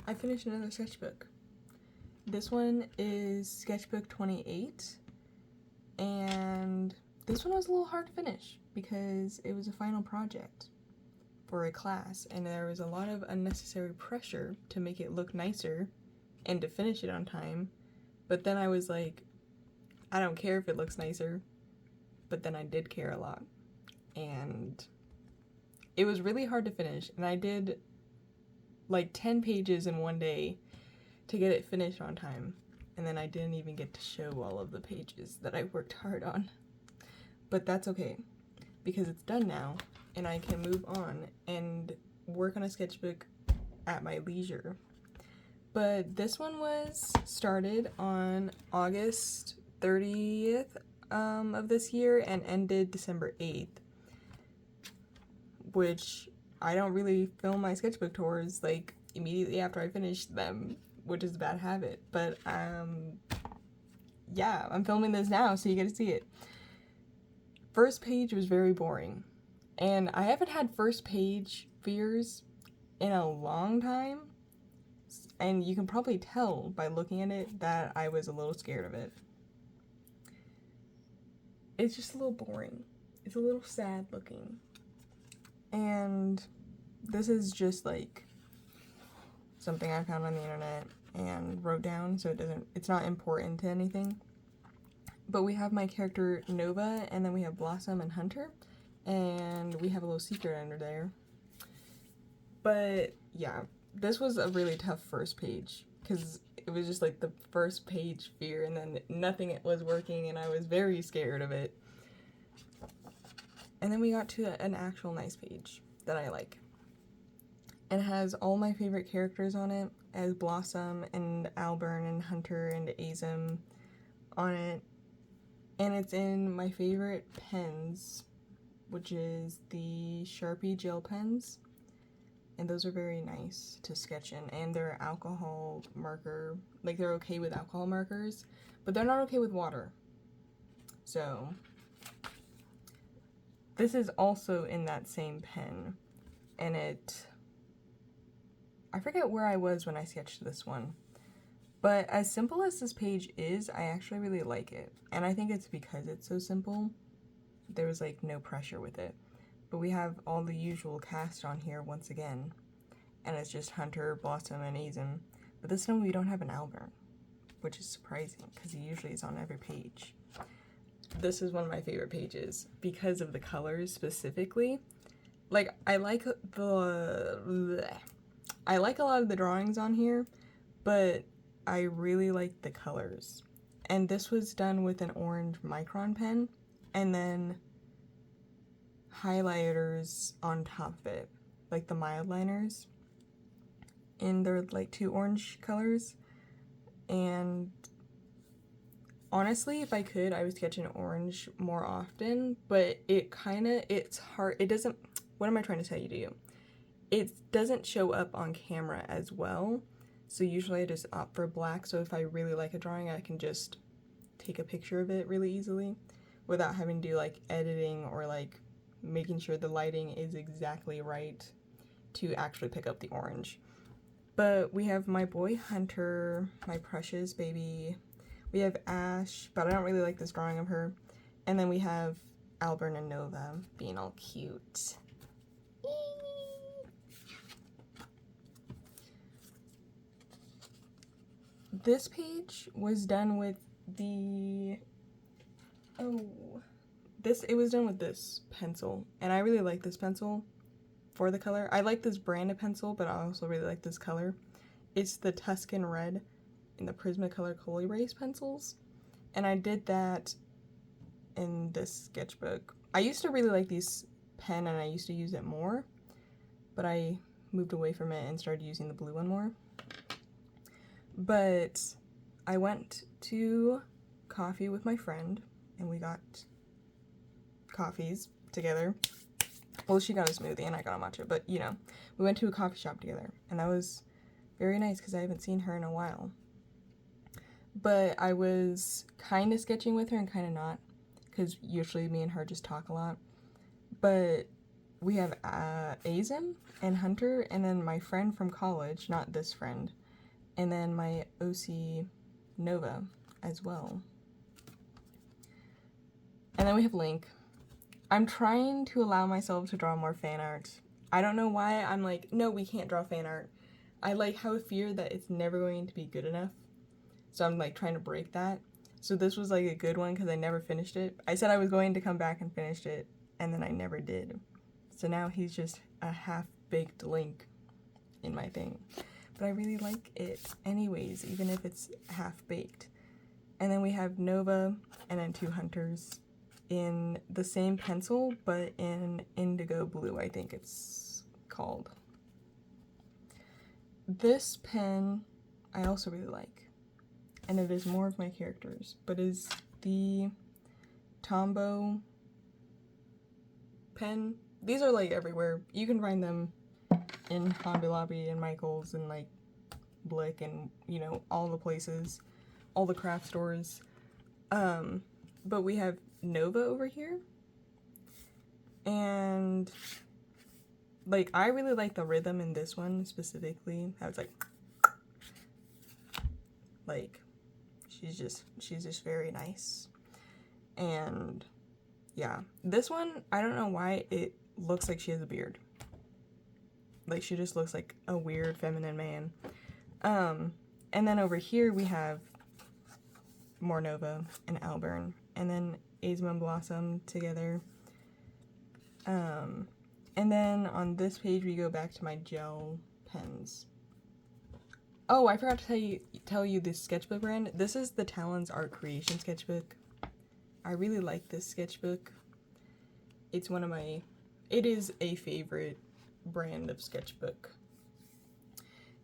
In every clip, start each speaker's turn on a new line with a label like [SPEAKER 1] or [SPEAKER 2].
[SPEAKER 1] I finished another sketchbook. This one is Sketchbook 28, and this one was a little hard to finish because it was a final project for a class, and there was a lot of unnecessary pressure to make it look nicer and to finish it on time. But then I was like, I don't care if it looks nicer, but then I did care a lot. And it was really hard to finish, and I did like 10 pages in one day to get it finished on time, and then I didn't even get to show all of the pages that I worked hard on. But that's okay, because it's done now, and I can move on and work on a sketchbook at my leisure. But this one was started on August 30th of this year and ended December 8th, which I don't really film my sketchbook tours like immediately after I finish them, which is a bad habit. But yeah, I'm filming this now, so you get to see it. First page was very boring, and I haven't had first page fears in a long time, and you can probably tell by looking at it that I was a little scared of it. It's just a little boring. It's a little sad looking. And this is just like something I found on the internet and wrote down, so it's not important to anything. But we have my character Nova, and then we have Blossom and Hunter, and we have a little secret under there. But yeah, this was a really tough first page because it was just like the first page fear, and then nothing was working, and I was very scared of it. And then we got to an actual nice page that I like. It has all my favorite characters on it, as Blossom and Alburn and Hunter and Azim on it. And it's in my favorite pens, which is the Sharpie gel pens. And those are very nice to sketch in. And they're alcohol marker, like they're okay with alcohol markers, but they're not okay with water. So this is also in that same pen, and I forget where I was when I sketched this one, but as simple as this page is, I actually really like it, and I think it's because it's so simple. There was like no pressure with it, but we have all the usual cast on here once again, and it's just Hunter, Blossom, and Azim, but this time we don't have an Alburn, which is surprising because he usually is on every page. This is one of my favorite pages because of the colors specifically. Like, I like a lot of the drawings on here, but I really like the colors. And this was done with an orange micron pen, and then highlighters on top of it, like the mild liners, in their like 2 orange colors. And honestly, if I could, I would sketch in orange more often, but it's hard. It doesn't, what am I trying to tell you? It doesn't show up on camera as well, so usually I just opt for black, so if I really like a drawing, I can just take a picture of it really easily without having to do like editing or like making sure the lighting is exactly right to actually pick up the orange. But we have my boy Hunter, my precious baby. We have Ash, but I don't really like this drawing of her. And then we have Alburn and Nova being all cute. This page was done with it was done with this pencil, and I really like this pencil for the color. I like this brand of pencil, but I also really like this color. It's the Tuscan Red in the Prismacolor Cool Erase pencils, and I did that in this sketchbook. I used to really like this pen, and I used to use it more, but I moved away from it and started using the blue one more. But I went to coffee with my friend, and we got coffees together. Well, she got a smoothie and I got a matcha, but you know, we went to a coffee shop together, and that was very nice because I haven't seen her in a while. But I was kind of sketching with her and kind of not, because usually me and her just talk a lot. But we have Azim and Hunter, and then my friend from college, not this friend, and then my OC Nova as well. And then we have Link. I'm trying to allow myself to draw more fan art. I don't know why I'm like, no, we can't draw fan art. I like have a fear that it's never going to be good enough. So I'm like trying to break that. So this was like a good one because I never finished it. I said I was going to come back and finish it, and then I never did. So now he's just a half-baked Link in my thing. But I really like it anyways, even if it's half-baked. And then we have Nova and then 2 Hunters in the same pencil, but in indigo blue, I think it's called. This pen I also really like, and it is more of my characters, but is the Tombow pen. These are like everywhere. You can find them in Hobby Lobby and Michael's and like Blick and, you know, all the places, all the craft stores. But we have Nova over here, and like I really like the rhythm in this one specifically. How it's like she's just very nice. And yeah, this one I don't know why it looks like she has a beard. Like she just looks like a weird feminine man. And then over here we have more Nova and Alburn, and then Azim and Blossom together. And then on this page we go back to my gel pens. Oh, I forgot to tell you this sketchbook brand. This is the Talens Art Creation sketchbook. I really like this sketchbook. It's one of my, it is a favorite brand of sketchbook.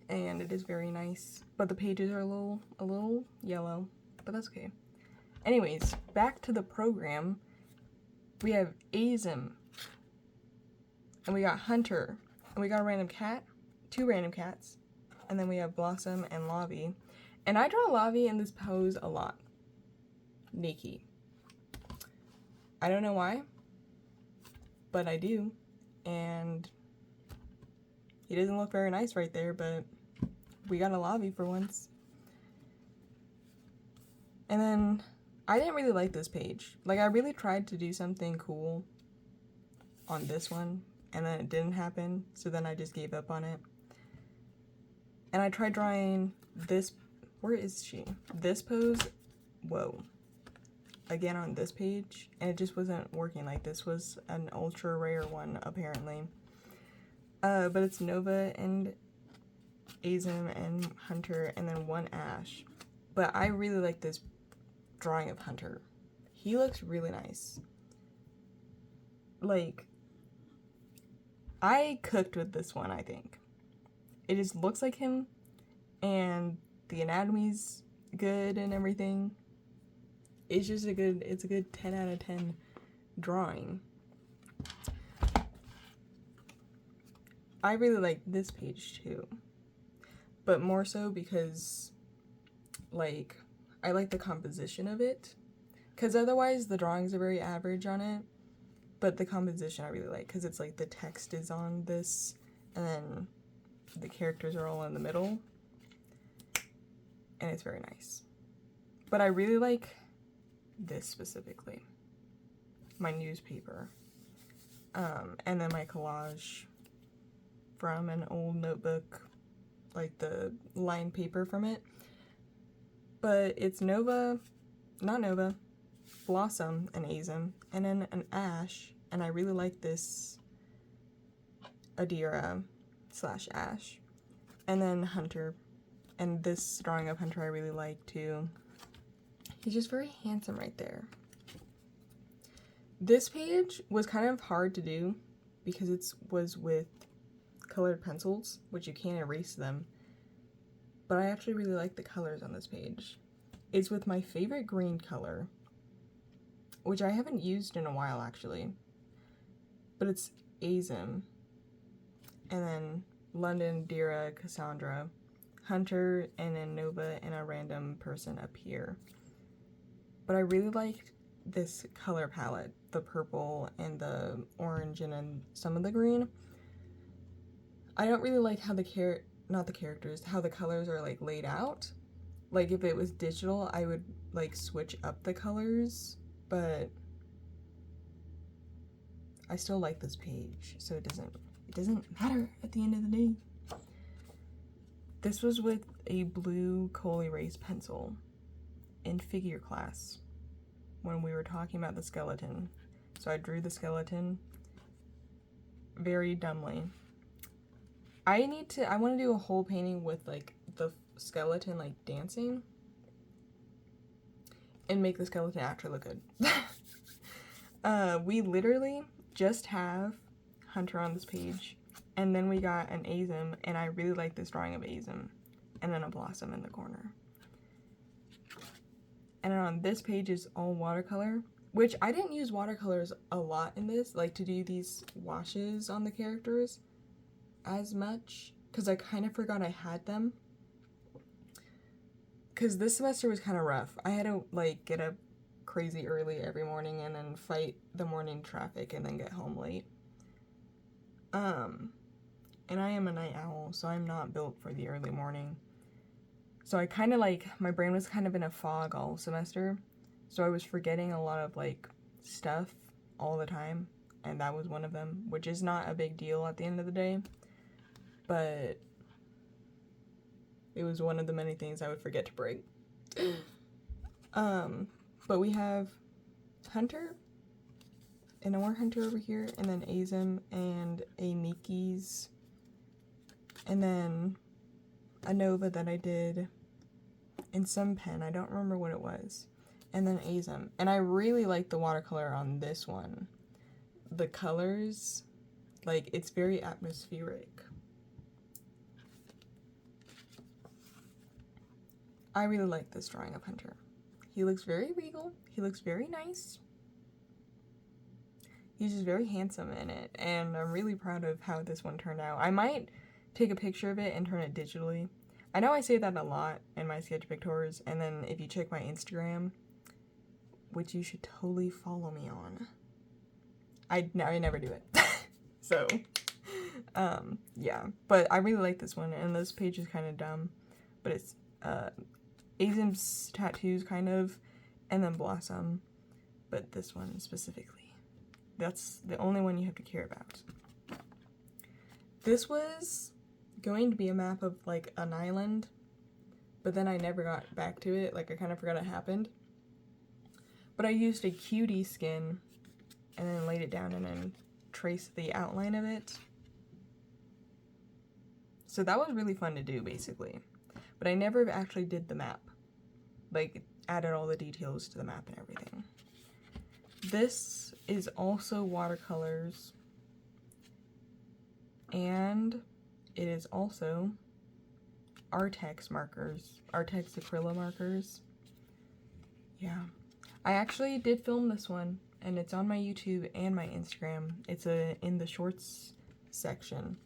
[SPEAKER 1] And it is very nice, but the pages are a little yellow, but that's okay. Anyways, back to the program. We have Azim, and we got Hunter, and we got a random cat, 2 random cats, and then we have Blossom and Lavi. And I draw Lavi in this pose a lot. Naked. I don't know why, but I do, and he doesn't look very nice right there, but we got a Lavi for once. And then I didn't really like this page. Like, I really tried to do something cool on this one, and then it didn't happen, so then I just gave up on it. And I tried drawing this, where is she? This pose, whoa, again on this page, and it just wasn't working. Like, this was an ultra rare one, apparently. But it's Nova and Azim and Hunter, and then 1 Ash. But I really like this drawing of Hunter. He looks really nice. Like, I cooked with this one, I think. It just looks like him, and the anatomy's good and everything. It's just a good 10 out of 10 drawing. I really like this page too, but more so because, like, I like the composition of it, because otherwise the drawings are very average on it, but the composition I really like, because it's like the text is on this, and then the characters are all in the middle, and it's very nice. But I really like this specifically, my newspaper, and then my collage from an old notebook, like the lined paper from it. But it's Nova, not Nova, Blossom and Azim, and then an Ash, and I really like this Adira / Ash, and then Hunter, and this drawing of Hunter I really like too. He's just very handsome right there. This page was kind of hard to do because it was with colored pencils, which you can't erase them, but I actually really like the colors on this page. It's with my favorite green color, which I haven't used in a while actually, but it's Azim, and then London, Dira, Cassandra, Hunter, and then Nova, and a random person up here. But I really liked this color palette, the purple and the orange and then some of the green. I don't really like how not the characters, how the colors are like laid out. Like if it was digital, I would like switch up the colors, but I still like this page, so it doesn't matter at the end of the day. This was with a blue coal erase pencil in figure class when we were talking about the skeleton. So I drew the skeleton very dumbly. I want to do a whole painting with like the skeleton like dancing and make the skeleton actually look good. We literally just have Hunter on this page, and then we got an Azim, and I really like this drawing of Azim, and then a blossom in the corner. And then on this page is all watercolor, which I didn't use watercolors a lot in this, like to do these washes on the characters as much, because I kind of forgot I had them. Because this semester was kind of rough. I had to like get up crazy early every morning and then fight the morning traffic and then get home late. And I am a night owl, so I'm not built for the early morning. So I kind of like, my brain was kind of in a fog all semester, so I was forgetting a lot of like stuff all the time, and that was one of them, which is not a big deal at the end of the day, but it was one of the many things I would forget to bring. But we have Hunter, an Ore Hunter over here, and then Azim and a Miki's, and then a Nova that I did in some pen, I don't remember what it was, and then Azim. And I really like the watercolor on this one. The colors, like, it's very atmospheric. I really like this drawing of Hunter. He looks very regal, he looks very nice. He's just very handsome in it, and I'm really proud of how this one turned out. I might take a picture of it and turn it digitally. I know I say that a lot in my sketchbook tours, and then if you check my Instagram, which you should totally follow me on, I never do it. So, yeah. But I really like this one, and this page is kind of dumb, but it's Azim's tattoos, kind of, and then Blossom, but this one specifically. That's the only one you have to care about. This was going to be a map of, like, an island, but then I never got back to it. Like, I kind of forgot it happened. But I used a cutie skin, and then laid it down and then traced the outline of it. So that was really fun to do, basically. But I never actually did the map. Like, added all the details to the map and everything. This is also watercolors. And it is also Artex markers. Artex acrylic markers. Yeah. I actually did film this one, and it's on my YouTube and my Instagram. It's in the shorts section.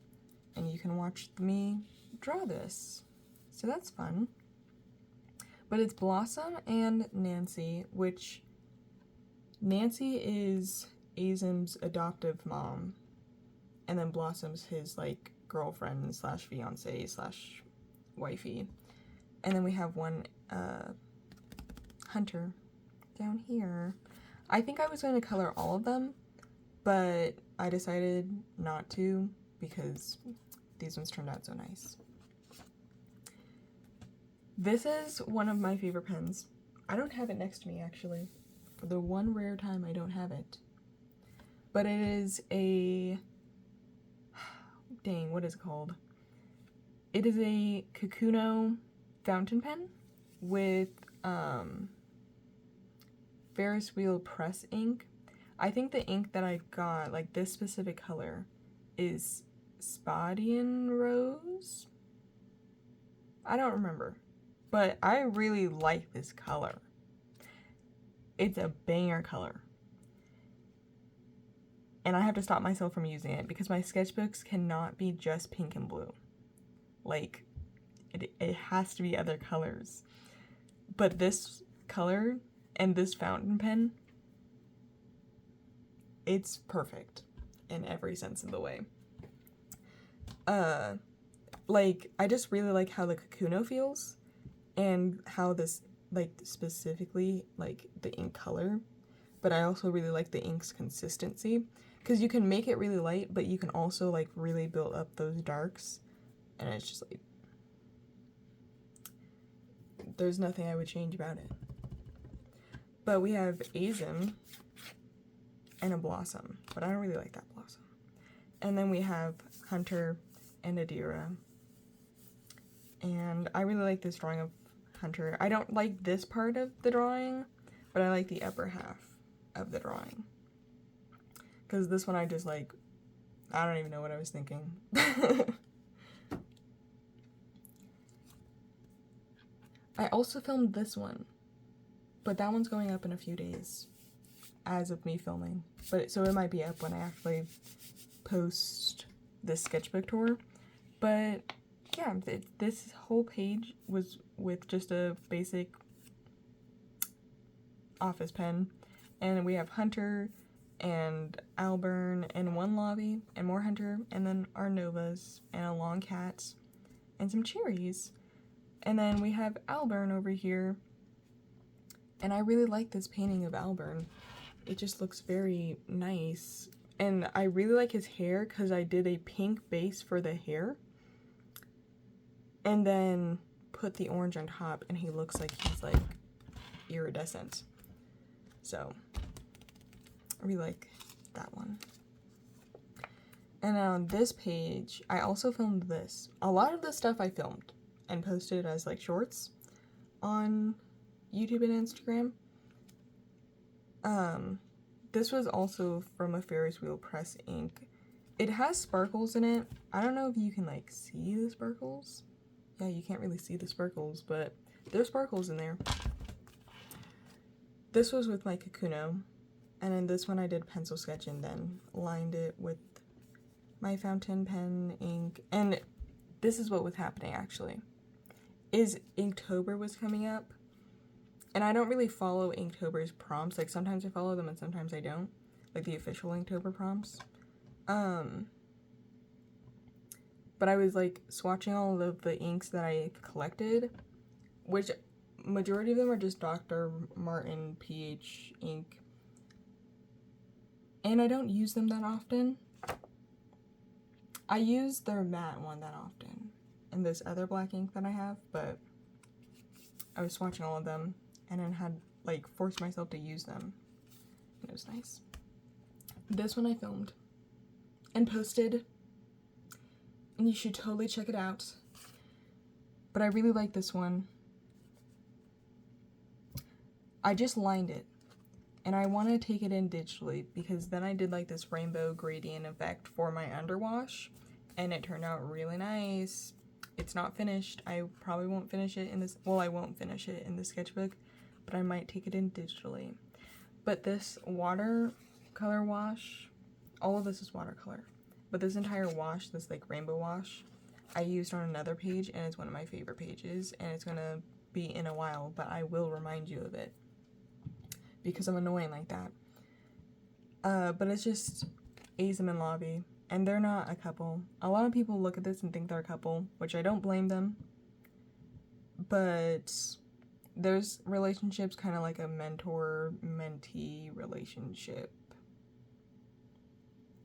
[SPEAKER 1] And you can watch me draw this. So that's fun. But it's Blossom and Nancy, which Nancy is Azim's adoptive mom. And then Blossom's his, like, girlfriend slash fiance slash wifey. And then we have one Hunter down here. I think I was going to color all of them, but I decided not to because these ones turned out so nice. This is one of my favorite pens. I don't have it next to me, actually. For the one rare time I don't have it. But it is a... Dang, what is it called? It is a Kakuno fountain pen with Ferris wheel press ink. I think the ink that I got, like this specific color, is Spadian Rose? I don't remember. But I really like this color. It's a banger color. And I have to stop myself from using it because my sketchbooks cannot be just pink and blue. Like, it has to be other colors. But this color and this fountain pen it's perfect in every sense of the way. Like, I just really like how the Kakuno feels, and how this, like, specifically, like, the ink color, but I also really like the ink's consistency, because you can make it really light, but you can also, like, really build up those darks, and it's just, like, there's nothing I would change about it. But we have Azim and a Blossom, but I don't really like that Blossom. And then we have Hunter and Adira. And I really like this drawing of Hunter. I don't like this part of the drawing, but I like the upper half of the drawing. Because this one I just like, I don't even know what I was thinking. I also filmed this one, but that one's going up in a few days as of me filming. But so it might be up when I actually post this sketchbook tour. But yeah, this whole page was with just a basic office pen, and we have Hunter and Alburn and one lobby and more Hunter, and then our Novas and a long cat and some cherries, and then we have Alburn over here. And I really like this painting of Alburn. It just looks very nice, and I really like his hair because I did a pink base for the hair and then put the orange on top, and he looks like he's like iridescent. So I really like that one. And on this page, I also filmed this. A lot of this stuff I filmed and posted as like shorts on YouTube and Instagram. This was also from a Ferris wheel press ink. It has sparkles in it. I don't know if you can like see the sparkles. Yeah, you can't really see the sparkles, but there's sparkles in there. This was with my Kakuno, and then this one I did pencil sketch and then lined it with my fountain pen ink. And this is what was happening actually, is Inktober was coming up, and I don't really follow Inktober's prompts. Like, sometimes I follow them and sometimes I don't, like the official Inktober prompts. But I was like swatching all of the inks that I collected, which majority of them are just Dr. Martin PH ink, and I don't use them that often. I use their matte one that often, and this other black ink that I have, but I was swatching all of them and then had like forced myself to use them, and it was nice. This one I filmed and posted, and you should totally check it out. But I really like this one. I just lined it, and I want to take it in digitally because then I did like this rainbow gradient effect for my underwash, and it turned out really nice. It's not finished. I probably won't finish it in this, well, I won't finish it in the sketchbook, but I might take it in digitally. But this watercolor wash, all of this is watercolor, but this entire wash, this like rainbow wash, I used on another page, and it's one of my favorite pages, and it's gonna be in a while, but I will remind you of it because I'm annoying like that. But it's just Azim and Lobby, and they're not a couple. A lot of people look at this and think they're a couple, which I don't blame them, but there's relationships kind of like a mentor-mentee relationship,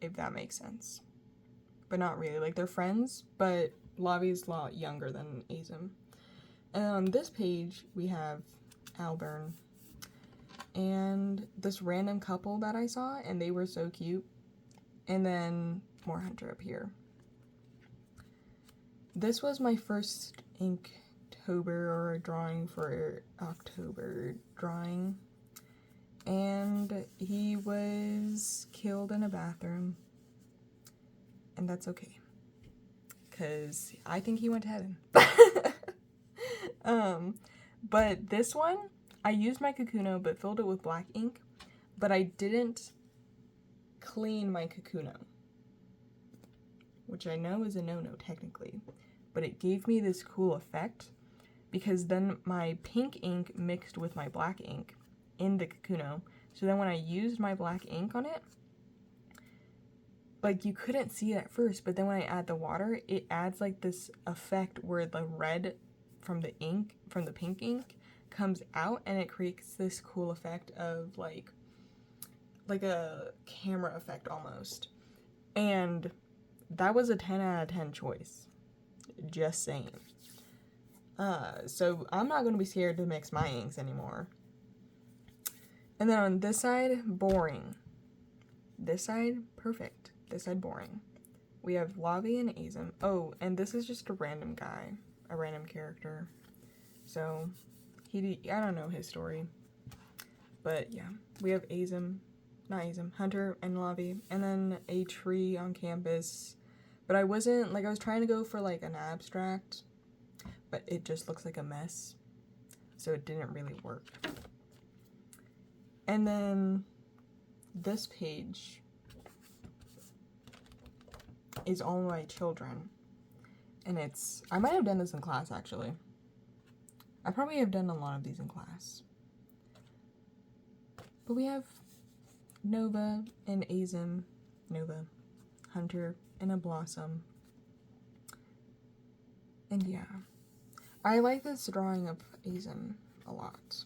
[SPEAKER 1] if that makes sense. But not really. Like, they're friends, but Lobby's a lot younger than Azim. And on this page, we have Alburn and this random couple that I saw, and they were so cute. And then more Hunter up here. This was my first Inktober or drawing for October drawing, and he was killed in a bathroom, and that's okay, because I think he went to heaven. But this one, I used my Kakuno but filled it with black ink, but I didn't clean my Kakuno, which I know is a no-no technically, but it gave me this cool effect because then my pink ink mixed with my black ink in the Kakuno, so then when I used my black ink on it, like, you couldn't see it at first, but then when I add the water, it adds, like, this effect where the red from the ink, from the pink ink, comes out, and it creates this cool effect of, like a camera effect almost. And that was a 10 out of 10 choice. Just saying. So I'm not going to be scared to mix my inks anymore. And then on this side, boring. This side, perfect. This side, boring. We have Lavi and Azim. Oh, and this is just a random guy. A random character. So, I don't know his story. But yeah, we have Hunter and Lavi. And then a tree on campus. But I was trying to go for like an abstract. But it just looks like a mess. So it didn't really work. And then this page is all my children. And I might have done this in class actually. I probably have done a lot of these in class. But we have Nova and Azim. Nova, Hunter, and a Blossom. And yeah. I like this drawing of Azim a lot.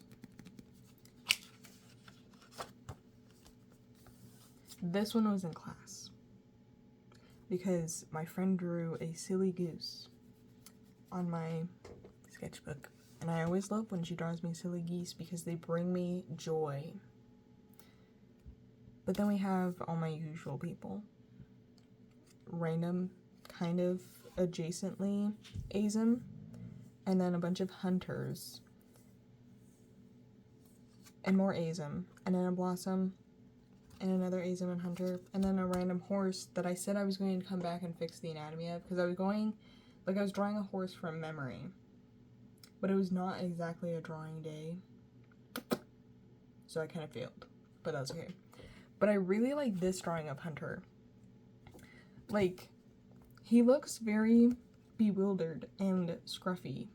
[SPEAKER 1] This one was in class because my friend drew a silly goose on my sketchbook, and I always love when she draws me silly geese because they bring me joy. But then we have all my usual people. Random, kind of adjacently, Azim, and then a bunch of hunters, and more Azim, and then a Blossom, and another Azim and Hunter, and then a random horse that I said I was going to come back and fix the anatomy of, because I was drawing a horse from memory, but it was not exactly a drawing day, so I kind of failed, but that's okay. But I really like this drawing of Hunter. Like, he looks very bewildered and scruffy,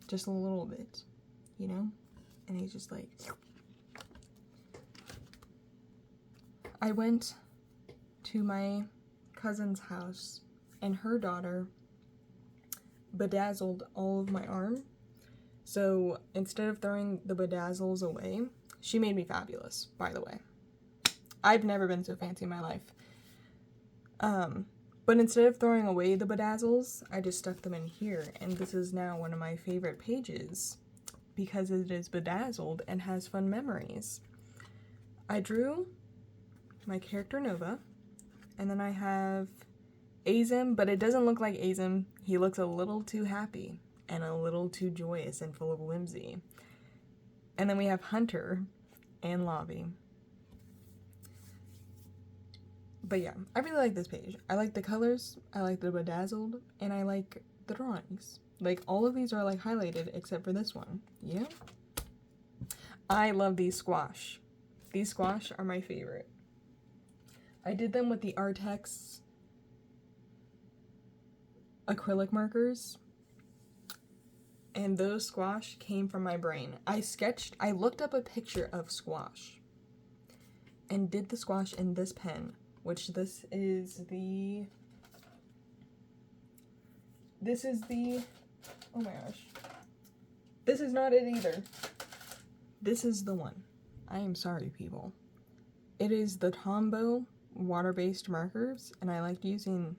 [SPEAKER 1] just a little bit, you know, and he's just like, I went to my cousin's house, and her daughter bedazzled all of my arm. So instead of throwing the bedazzles away, she made me fabulous, by the way. I've never been so fancy in my life. But instead of throwing away the bedazzles, I just stuck them in here, and this is now one of my favorite pages because it is bedazzled and has fun memories. I drew my character Nova, and then I have Azim, but it doesn't look like Azim. He looks a little too happy and a little too joyous and full of whimsy. And then we have Hunter and Lavi. But yeah, I really like this page. I like the colors, I like the bedazzled, and I like the drawings. Like, all of these are like highlighted except for this one. Yeah? I love these squash. These squash are my favorite. I did them with the Artex acrylic markers, and those squash came from my brain. I looked up a picture of squash and did the squash in this pen, which this is the, oh my gosh, this is not it either. This is the one. I am sorry, people. It is the Tombow water-based markers, and I like using,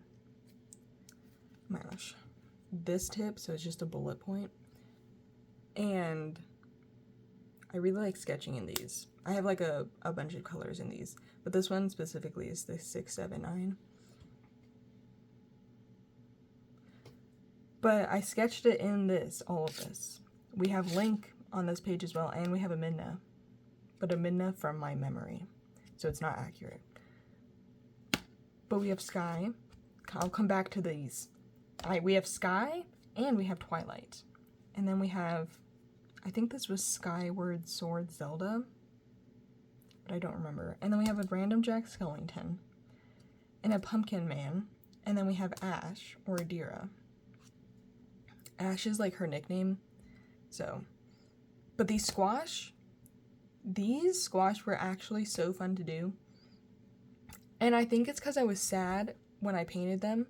[SPEAKER 1] oh my gosh, this tip, so it's just a bullet point. And I really like sketching in these. I have like a bunch of colors in these, but this one specifically is the 679. But I sketched it in this, all of this. We have Link on this page as well, and we have a Midna, but a Midna from my memory, so it's not accurate. But we have Sky. I'll come back to these. We have Sky, and we have Twilight. And then we have, I think this was Skyward Sword Zelda, but I don't remember. And then we have a random Jack Skellington, and a Pumpkin Man, and then we have Ash, or Adira. Ash is like her nickname, so. But these squash were actually so fun to do. And I think it's because I was sad when I painted them.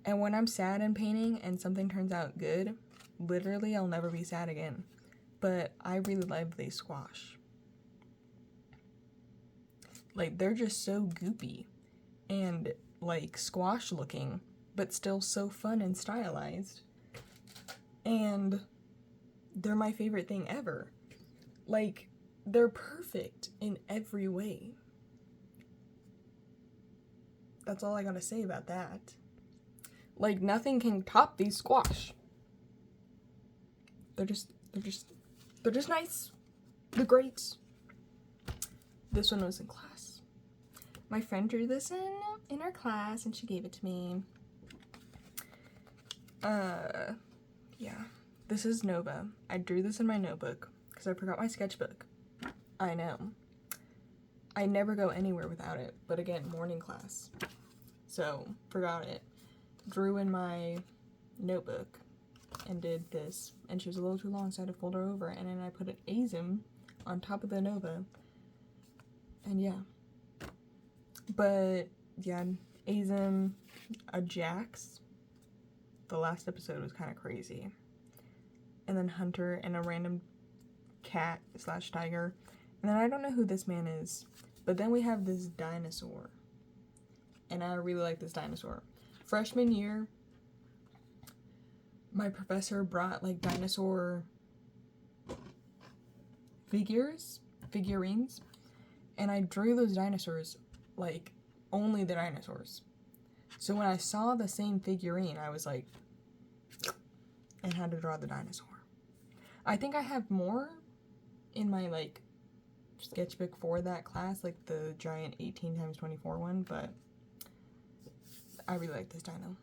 [SPEAKER 1] And when I'm sad in painting and something turns out good, literally I'll never be sad again. But I really love these squash. Like, they're just so goopy and, like, squash looking, but still so fun and stylized. And they're my favorite thing ever. Like, they're perfect in every way. That's all I gotta say about that. Like, nothing can top these squash. They're just nice. They're great. This one was in class. My friend drew this in her class and she gave it to me. Yeah. This is Nova. I drew this in my notebook because I forgot my sketchbook. I know. I never go anywhere without it, but again, morning class. So, forgot it. Drew in my notebook and did this, and she was a little too long, so I had to fold her over, and then I put an ASIM on top of the Nova, and yeah. But, yeah, ASIM, a Jax. The last episode was kind of crazy. And then Hunter and a random cat / tiger. And then I don't know who this man is, but then we have this dinosaur. And I really like this dinosaur. Freshman year, my professor brought like dinosaur figurines, and I drew those dinosaurs, like only the dinosaurs. So when I saw the same figurine, I was like, and had to draw the dinosaur. I think I have more in my like sketchbook for that class, like the giant 18x24 one, but I really like this dino.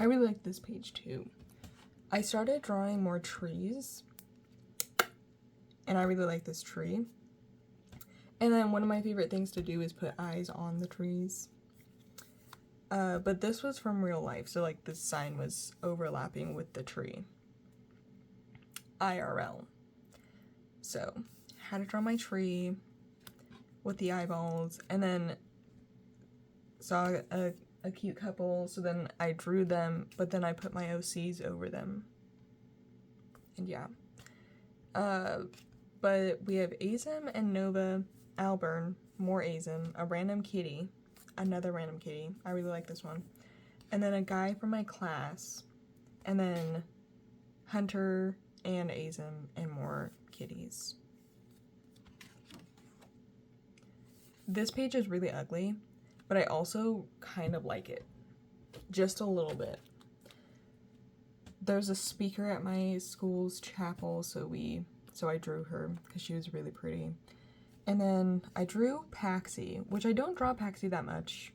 [SPEAKER 1] I really like this page too. I started drawing more trees, and I really like this tree. And then one of my favorite things to do is put eyes on the trees. But this was from real life, so like this sign was overlapping with the tree. IRL. So, had to draw my tree with the eyeballs, and then saw a cute couple, so then I drew them, but then I put my OCs over them. And yeah. But we have ASIM and Nova, Alburn, more ASIM, a random kitty, another random kitty. I really like this one. And then a guy from my class, and then Hunter and ASIM and more kitties. This page is really ugly, but I also kind of like it. Just a little bit. There's a speaker at my school's chapel, so I drew her because she was really pretty. And then I drew Paxi, which I don't draw Paxi that much,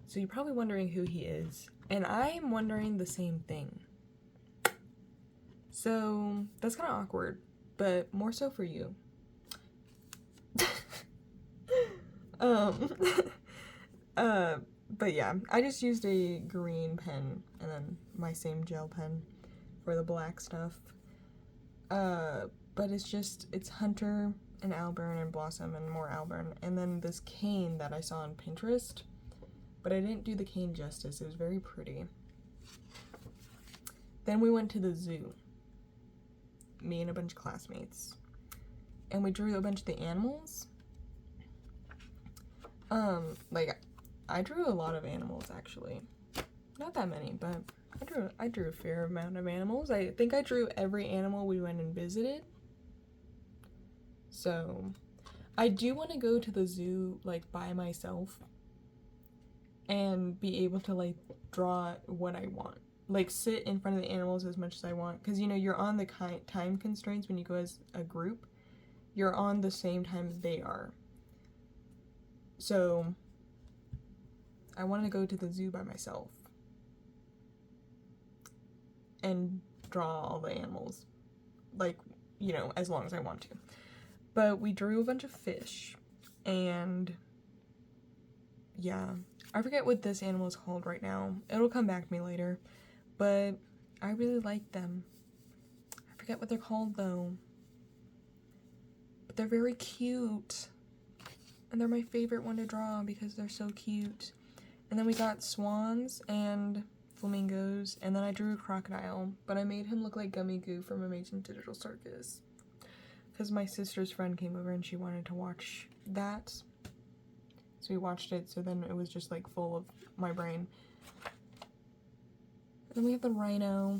[SPEAKER 1] so you're probably wondering who he is. And I'm wondering the same thing. So that's kind of awkward, but more so for you. But yeah, I just used a green pen and then my same gel pen for the black stuff. But it's Hunter and Alburn and Blossom and more Alburn, and then this cane that I saw on Pinterest, but I didn't do the cane justice. It was very pretty. Then we went to the zoo, me and a bunch of classmates, and we drew a bunch of the animals. Like, I drew a lot of animals, actually. Not that many, but I drew a fair amount of animals. I think I drew every animal we went and visited. So, I do want to go to the zoo, like, by myself and be able to, like, draw what I want. Like, sit in front of the animals as much as I want. Because, you know, you're on the time constraints when you go as a group. You're on the same time they are. So, I want to go to the zoo by myself and draw all the animals, like, you know, as long as I want to. But we drew a bunch of fish, and yeah, I forget what this animal is called right now. It'll come back to me later, but I really like them. I forget what they're called though, but they're very cute. And they're my favorite one to draw because they're so cute. And then we got swans and flamingos, and then I drew a crocodile, but I made him look like Gummy Goo from Amazing Digital Circus. Because my sister's friend came over and she wanted to watch that. So we watched it, so then it was just like full of my brain. And then we have the rhino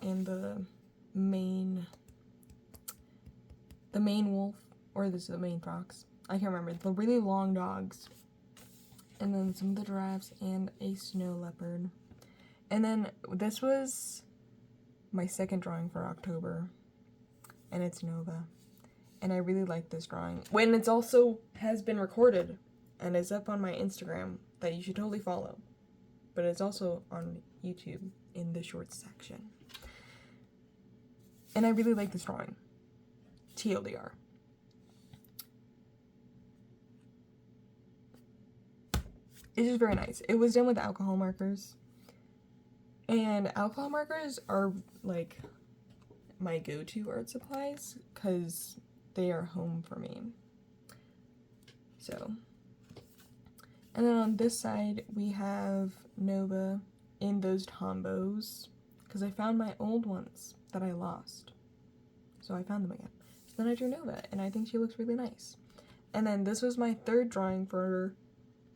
[SPEAKER 1] and the main wolf, or this is the main fox. I can't remember. The really long dogs. And then some of the giraffes and a snow leopard. And then this was my second drawing for October. And it's Nova. And I really like this drawing. When it's also has been recorded and is up on my Instagram that you should totally follow. But it's also on YouTube in the shorts section. And I really like this drawing. TLDR. It's just very nice. It was done with alcohol markers. And alcohol markers are like my go-to art supplies because they are home for me. So, and then on this side we have Nova in those Tombos because I found my old ones that I lost. So I found them again. So then I drew Nova and I think she looks really nice. And then this was my third drawing for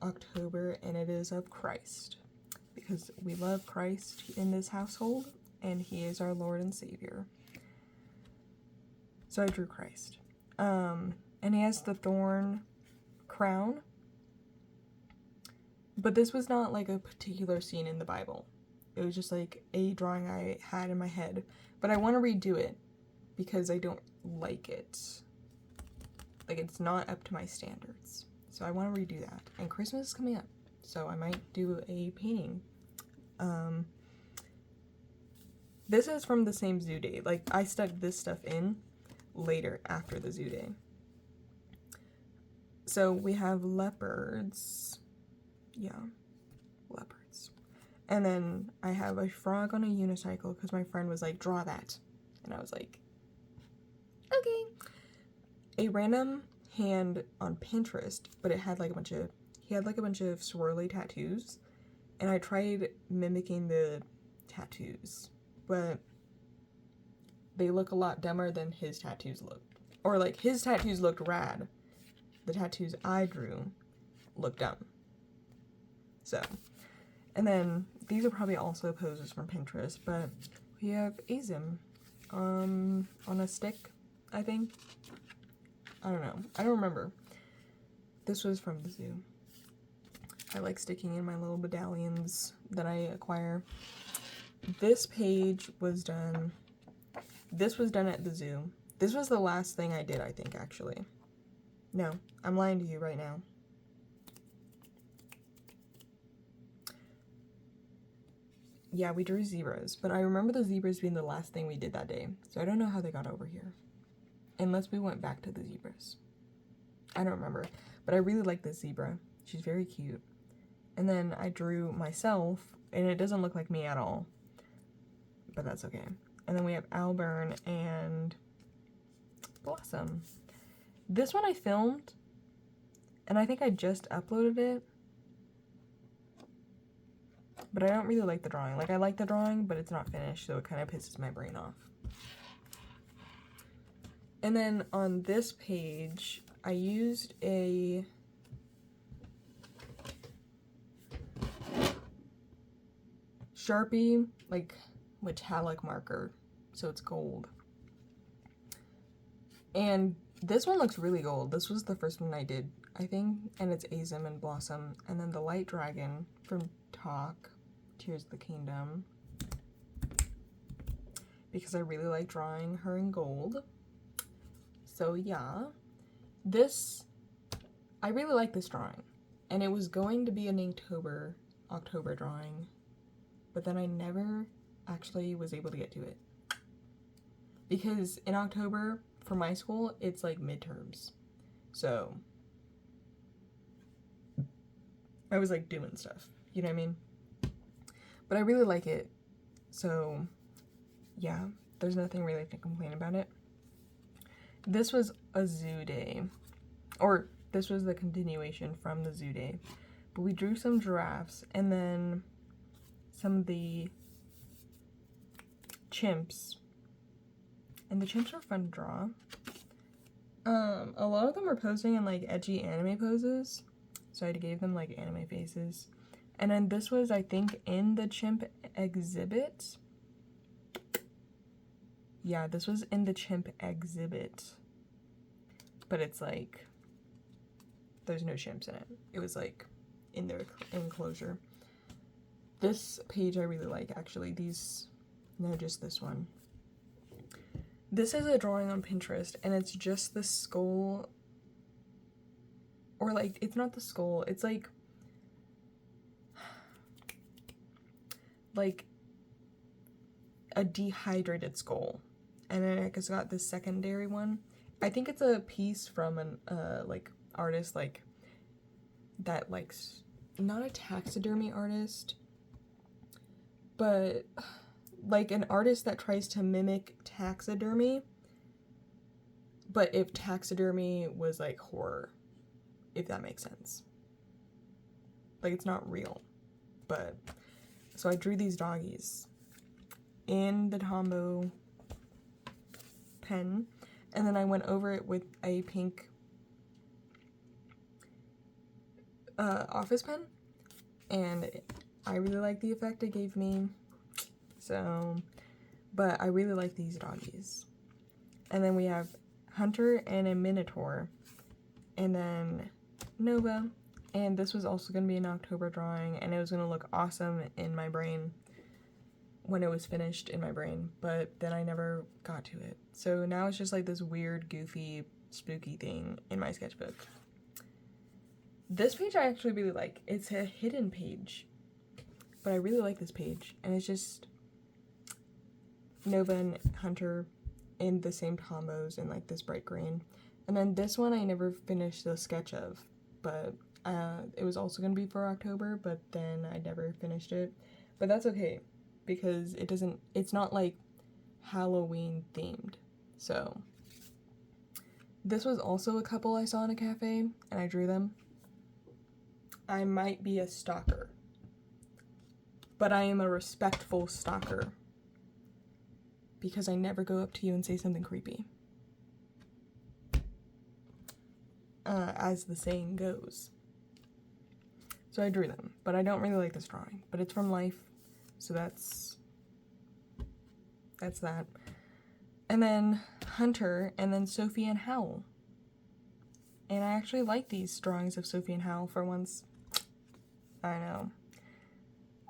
[SPEAKER 1] October, and it is of Christ because we love Christ in this household and he is our Lord and Savior. So I drew Christ. And he has the thorn crown. But this was not like a particular scene in the Bible. It was just like a drawing I had in my head. But I want to redo it because I don't like it. Like, it's not up to my standards. So I want to redo that. And Christmas is coming up. So I might do a painting. This is from the same zoo day. Like, I stuck this stuff in later after the zoo day. So we have leopards. Yeah, leopards. And then I have a frog on a unicycle because my friend was like, draw that. And I was like, okay. A random hand on Pinterest, but it had like he had like a bunch of swirly tattoos. And I tried mimicking the tattoos, but they look a lot dumber than his tattoos looked. Or like his tattoos looked rad. The tattoos I drew looked dumb. So, and then these are probably also poses from Pinterest, but we have Azim on a stick, I think. I don't know. I don't remember. This was from the zoo. I like sticking in my little medallions that I acquire. This page was done. This was done at the zoo. This was the last thing I did, I think, actually. No, I'm lying to you right now. Yeah, we drew zebras, but I remember the zebras being the last thing we did that day, so I don't know how they got over here. Unless we went back to the zebras. I don't remember, but I really like this zebra. She's very cute. And then I drew myself, and it doesn't look like me at all, but that's okay. And then we have Alburn and Blossom. This one I filmed, and I think I just uploaded it. But I don't really like the drawing. Like, I like the drawing, but it's not finished, so it kind of pisses my brain off. And then on this page, I used a Sharpie, like, metallic marker, so it's gold. And this one looks really gold. This was the first one I did, I think, and it's Azim and Blossom. And then the Light Dragon from Talk, Tears of the Kingdom, because I really like drawing her in gold. So yeah, I really like this drawing, and it was going to be an Inktober, October drawing, but then I never actually was able to get to it. Because in October, for my school, it's like midterms. So I was like doing stuff, you know what I mean? But I really like it, so yeah, there's nothing really to complain about it. This was a zoo day, or This was the continuation from the zoo day. But we drew some giraffes and then some of the chimps. And the chimps were fun to draw. A lot of them were posing in like edgy anime poses. So I gave them like anime faces. And then this was, I think, in the chimp exhibit. Yeah, this was in the chimp exhibit. But it's like, there's no chimps in it. It was like in their enclosure. This page I really like, actually. Just this one. This is a drawing on Pinterest, and it's just the skull, or like, it's not the skull, it's like a dehydrated skull, and then it's got this secondary one. I think it's a piece from an like artist like that, like not a taxidermy artist, but like an artist that tries to mimic taxidermy, but if taxidermy was like horror, if that makes sense. Like, it's not real, but so I drew these doggies in the Tombow pen, and then I went over it with a pink office pen, and I really like the effect it gave me. So, but I really like these doggies. And then we have Hunter and a Minotaur, and then Nova, and this was also going to be an October drawing, and it was going to look awesome in my brain when it was finished in my brain, but then I never got to it. So now it's just like this weird, goofy, spooky thing in my sketchbook. This page I actually really like. It's a hidden page, but I really like this page, and it's just Nova and Hunter in the same Tombows in like this bright green. And then this one I never finished the sketch of, but it was also going to be for October, but then I never finished it. But that's okay, because it's not like Halloween themed. So this was also a couple I saw in a cafe, and I drew them. I might be a stalker, but I am a respectful stalker, because I never go up to you and say something creepy. As the saying goes. So I drew them, but I don't really like this drawing. But it's from life, so that's that. And then Hunter, and then Sophie and Howl. And I actually like these drawings of Sophie and Howl for once. I know.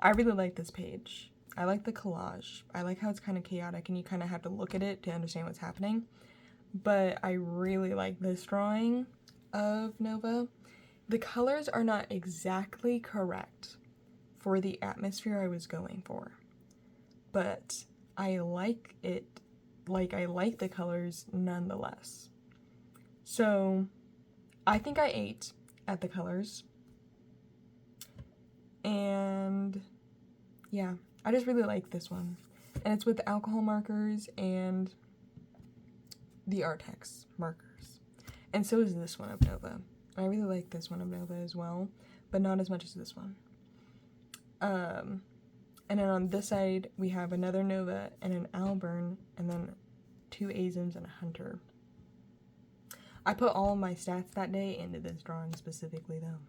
[SPEAKER 1] I really like this page. I like the collage. I like how it's kind of chaotic and you kind of have to look at it to understand what's happening. But I really like this drawing of Nova. The colors are not exactly correct for the atmosphere I was going for, but I like it. Like, I like the colors nonetheless. So I think I ate at the colors. And yeah, I just really like this one. And it's with alcohol markers and the Artex markers. And so is this one of Nova. I really like this one of Nova as well, but not as much as this one. And then on this side, we have another Nova and an Alburn, and then 2 Azins and a Hunter. I put all of my stats that day into this drawing specifically, though.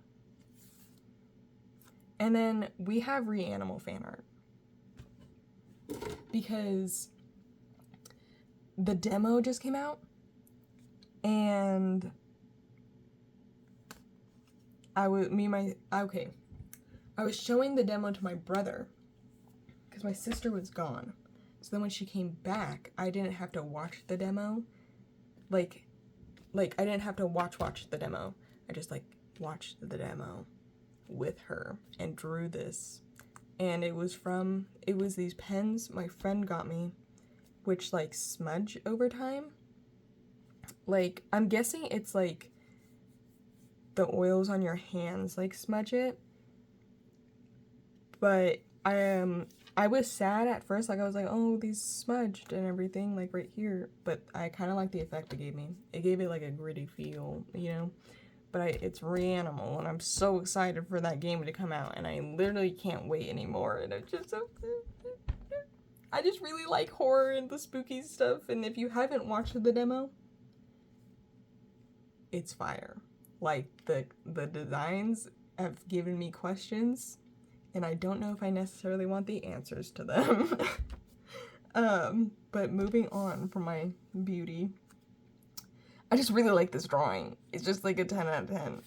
[SPEAKER 1] And then we have Reanimal fan art, because the demo just came out, and I was showing the demo to my brother, because my sister was gone. So then when she came back, I didn't have to watch the demo. Like I didn't have to watch the demo. I just, like, watched the demo with her and drew this. And it was these pens my friend got me, which, like, smudge over time. Like, I'm guessing it's, like, the oils on your hands, like, smudge it. But I was sad at first, like, I was like, oh, these smudged and everything, like, right here, but I kind of like the effect it gave me. It gave it, like, a gritty feel, you know? but it's Reanimal, and I'm so excited for that game to come out, and I literally can't wait anymore, and I'm just so... I just really like horror and the spooky stuff, and if you haven't watched the demo, it's fire. Like, the designs have given me questions, and I don't know if I necessarily want the answers to them. But moving on from my beauty, I just really like this drawing. It's just like a 10 out of 10.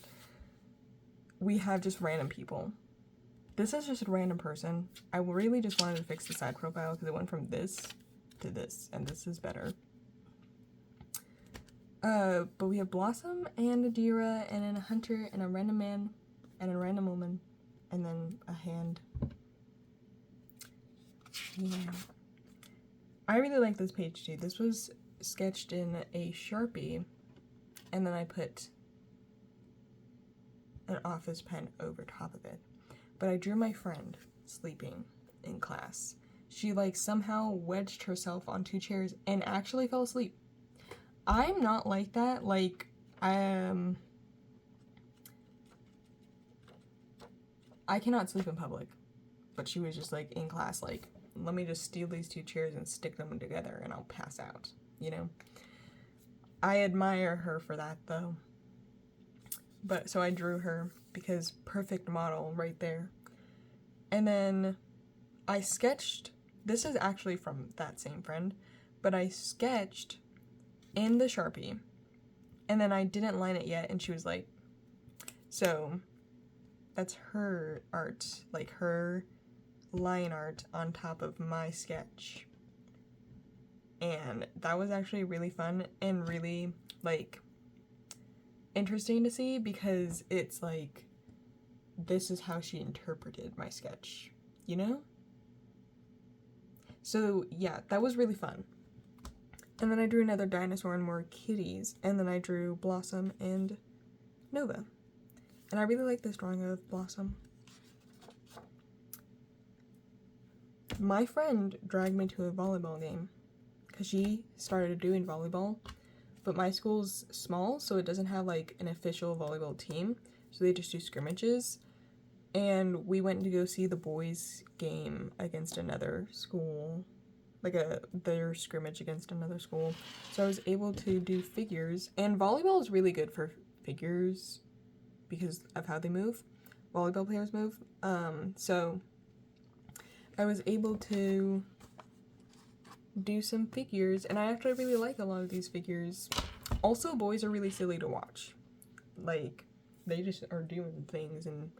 [SPEAKER 1] We have just random people. This is just a random person. I really just wanted to fix the side profile because it went from this to this, and this is better. But we have Blossom and Adira, and then a hunter, and a random man, and a random woman, and then a hand. Yeah. I really like this page too. This was sketched in a Sharpie, and then I put an office pen over top of it. But I drew my friend sleeping in class. She like somehow wedged herself on 2 chairs and actually fell asleep. I'm not like that. Like, I cannot sleep in public. But she was just like in class, like, let me just steal these 2 chairs and stick them together and I'll pass out, you know? I admire her for that though. But so I drew her because perfect model right there. And then I sketched, this is actually from that same friend, but I sketched in the Sharpie, and then I didn't line it yet, and she was like, so that's her art, like her line art on top of my sketch. And that was actually really fun and really like interesting to see, because it's like, this is how she interpreted my sketch, you know? So yeah, that was really fun. And then I drew another dinosaur and more kitties, and then I drew Blossom and Nova. And I really like this drawing of Blossom. My friend dragged me to a volleyball game because she started doing volleyball, but my school's small, so it doesn't have like an official volleyball team, so they just do scrimmages. And we went to go see the boys' game against another school, like their scrimmage against another school. So I was able to do figures, and volleyball is really good for figures because of how they move. Volleyball players move. So I was able to do some figures, and I actually really like a lot of these figures. Also, boys are really silly to watch. Like, they just are doing things and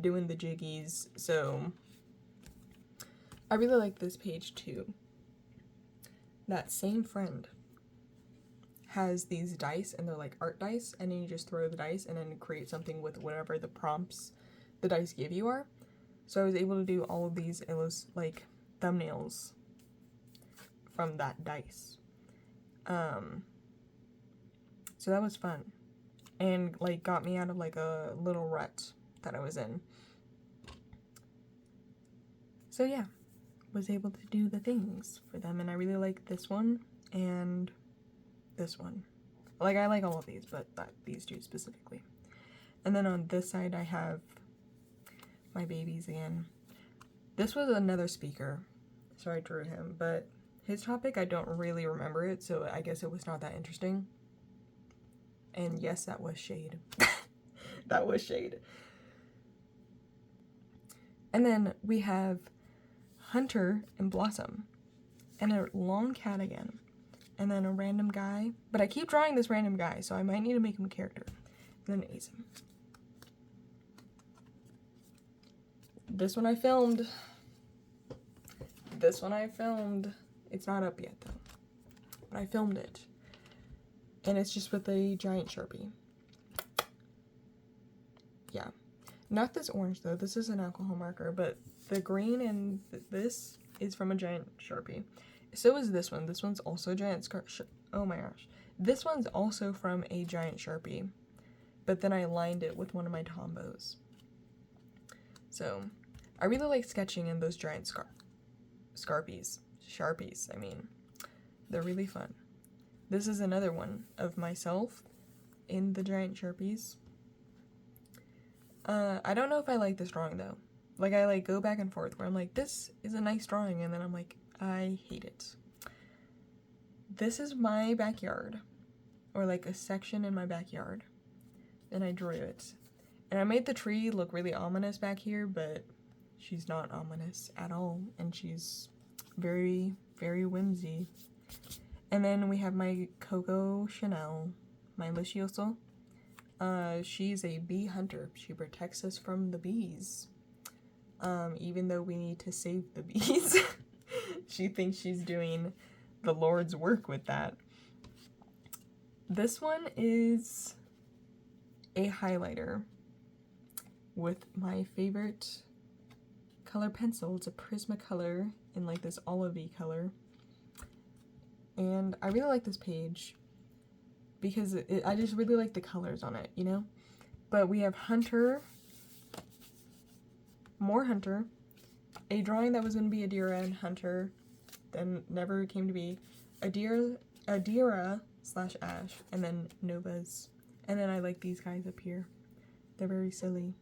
[SPEAKER 1] doing the jiggies, so I really like this page too. That same friend has these dice, and they're like art dice, and then you just throw the dice and then create something with whatever the prompts the dice give you are. So I was able to do all of these like thumbnails from that dice. So that was fun, and like got me out of like a little rut that I was in. So yeah, was able to do the things for them, and I really like this one and this one. Like, I like all of these, but these two specifically. And then on this side I have my babies again. This was another speaker, so I drew him, but his topic, I don't really remember it, so I guess it was not that interesting. And yes, that was shade. That was shade. And then we have Hunter and Blossom, and a long cat again, and then a random guy. But I keep drawing this random guy, so I might need to make him a character. And then Asim. This one I filmed. This one I filmed. It's not up yet though, but I filmed it. And it's just with a giant Sharpie. Yeah. Not this orange though, this is an alcohol marker, but the green and this is from a giant Sharpie. So is this one. This one's also a giant oh my gosh. This one's also from a giant Sharpie, but then I lined it with one of my Tombos. So, I really like sketching in those giant Sharpies, I mean. They're really fun. This is another one of myself in the giant Sharpies. I don't know if I like this drawing though. Like, I like go back and forth where I'm like, this is a nice drawing, and then I'm like, I hate it. This is my backyard, or like a section in my backyard, and I drew it. And I made the tree look really ominous back here, but she's not ominous at all, and she's very, very whimsy. And then we have my Coco Chanel, my Lucioso. She's a bee hunter. She protects us from the bees. Even though we need to save the bees. She thinks she's doing the Lord's work with that. This one is a highlighter with my favorite color pencil. It's a Prismacolor in like this olivey color. And I really like this page because I just really like the colors on it, you know? But we have Hunter, more Hunter, a drawing that was going to be Adira and Hunter, then never came to be, Adira slash Ash, and then Nova's. And then I like these guys up here. They're very silly.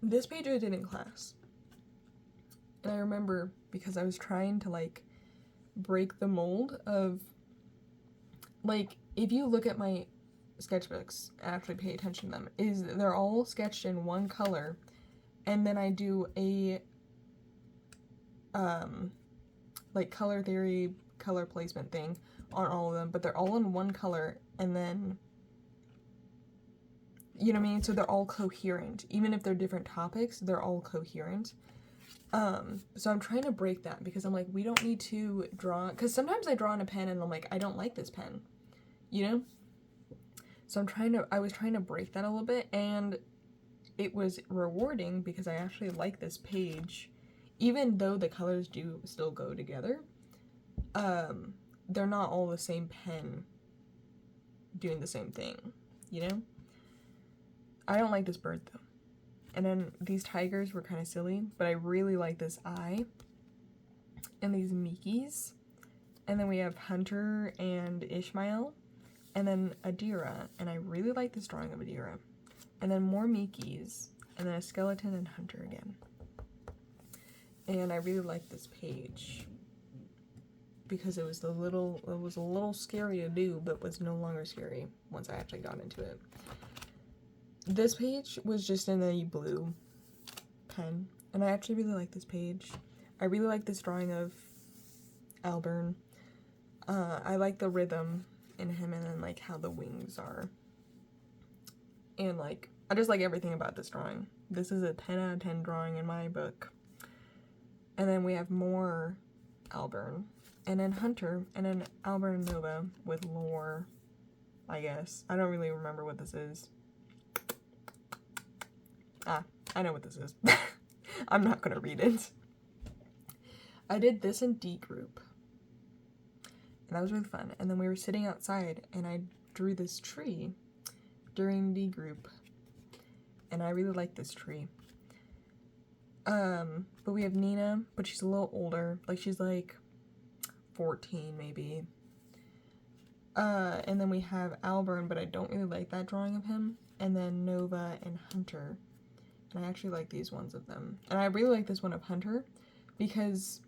[SPEAKER 1] This page I did in class. And I remember because I was trying to like break the mold of, like, if you look at my sketchbooks, actually pay attention to them, is they're all sketched in one color, and then I do a like color theory, color placement thing on all of them, but they're all in one color, and then, you know what I mean? So they're all coherent. Even if they're different topics, they're all coherent. So I'm trying to break that because I'm like, we don't need to draw, because sometimes I draw on a pen and I'm like, I don't like this pen, you know? So I was trying to break that a little bit, and it was rewarding because I actually like this page, even though the colors do still go together. They're not all the same pen doing the same thing, you know? I don't like this bird though. And then these tigers were kind of silly, but I really like this eye and these Mickeys. And then we have Hunter and Ishmael, and then Adira, and I really like this drawing of Adira. And then more Mickeys, and then a skeleton and Hunter again. And I really like this page because it was a little scary to do, but was no longer scary once I actually got into it. This page was just in a blue pen, and I actually really like this page. I really like this drawing of Albern. I like the rhythm in him, and then like how the wings are. And like, I just like everything about this drawing. This is a 10 out of 10 drawing in my book. And then we have more Albern, and then Hunter, and then Albern and Nova with lore, I guess. I don't really remember what this is. I know what this is. I'm not gonna read it. I did this in D group, and that was really fun. And then we were sitting outside, and I drew this tree during D group, and I really like this tree. But we have Nina, but she's a little older, like she's like 14 maybe. And then we have Albern, but I don't really like that drawing of him. And then Nova and Hunter. And I actually like these ones of them. And I really like this one of Hunter because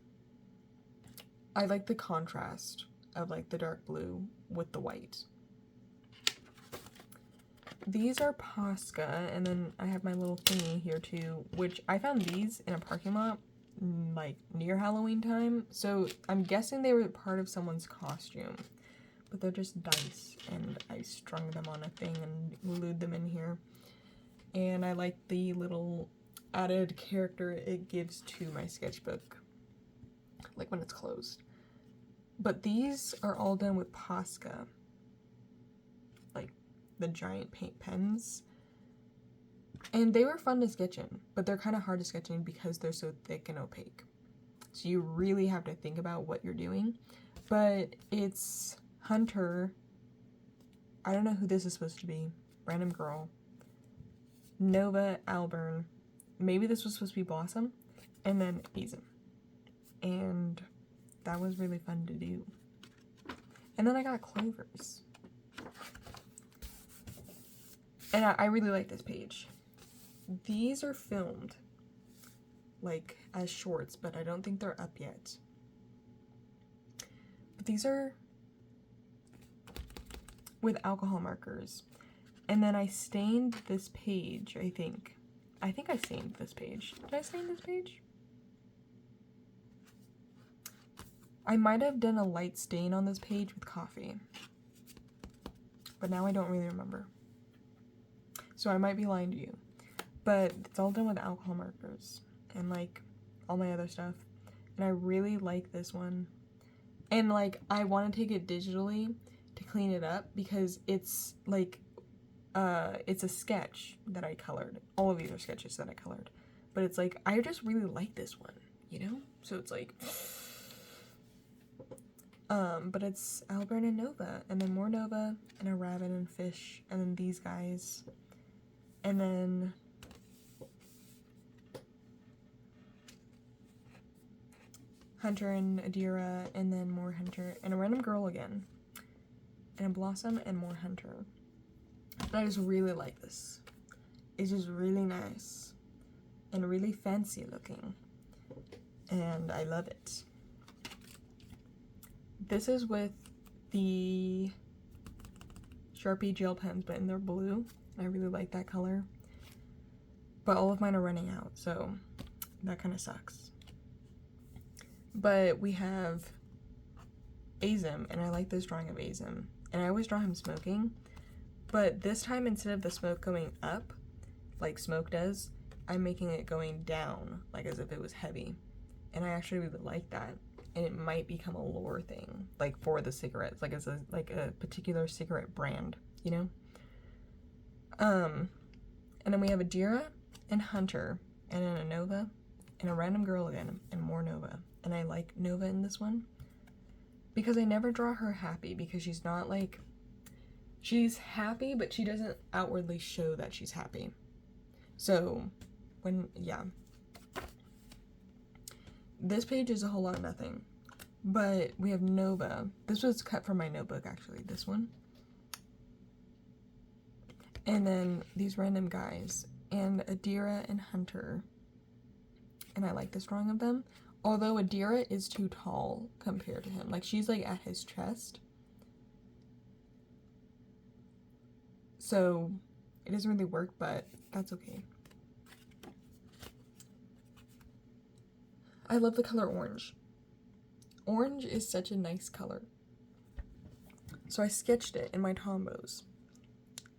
[SPEAKER 1] I like the contrast of like the dark blue with the white. These are Posca, and then I have my little thingy here too, which I found these in a parking lot like near Halloween time. So I'm guessing they were part of someone's costume, but they're just dice, and I strung them on a thing and glued them in here. And I like the little added character it gives to my sketchbook, like when it's closed. But these are all done with Posca, like the giant paint pens. And they were fun to sketch in, but they're kind of hard to sketch in because they're so thick and opaque. So you really have to think about what you're doing. But it's Hunter, I don't know who this is supposed to be, random girl, Nova, Albern, maybe this was supposed to be Blossom, and then Besom. And that was really fun to do. And then I got clovers. And I really like this page. These are filmed, like, as shorts, but I don't think they're up yet. But these are with alcohol markers. And then I stained this page, I think. I think I stained this page. Did I stain this page? I might have done a light stain on this page with coffee. But now I don't really remember. So I might be lying to you. But it's all done with alcohol markers. And, like, all my other stuff. And I really like this one. And, like, I want to take it digitally to clean it up. Because it's, like, it's a sketch that I colored. All of these are sketches that I colored. But it's, like, I just really like this one. You know? So it's, like... but it's Albert and Nova, and then more Nova, and a rabbit and fish, and then these guys, and then Hunter and Adira, and then more Hunter, and a random girl again, and a Blossom, and more Hunter. And I just really like this. It's just really nice, and really fancy looking, and I love it. This is with the Sharpie gel pens, but in their blue. I really like that color. But all of mine are running out, so that kind of sucks. But we have Azim, and I like this drawing of Azim. And I always draw him smoking. But this time, instead of the smoke going up, like smoke does, I'm making it going down, like as if it was heavy. And I actually really like that. And it might become a lore thing, like for the cigarettes, like as a particular cigarette brand, you know. And then we have Adira and Hunter, and then a Nova, and a random girl again, and more Nova. And I like Nova in this one because I never draw her happy, because she's not like, she's happy, but she doesn't outwardly show that she's happy. So yeah. This page is a whole lot of nothing, but we have Nova. This was cut from my notebook, actually, this one. And then these random guys, and Adira and Hunter. And I like this drawing of them, although Adira is too tall compared to him. Like, she's like at his chest. So it doesn't really work, but that's okay. I love the color orange. Orange is such a nice color. So I sketched it in my Tombos.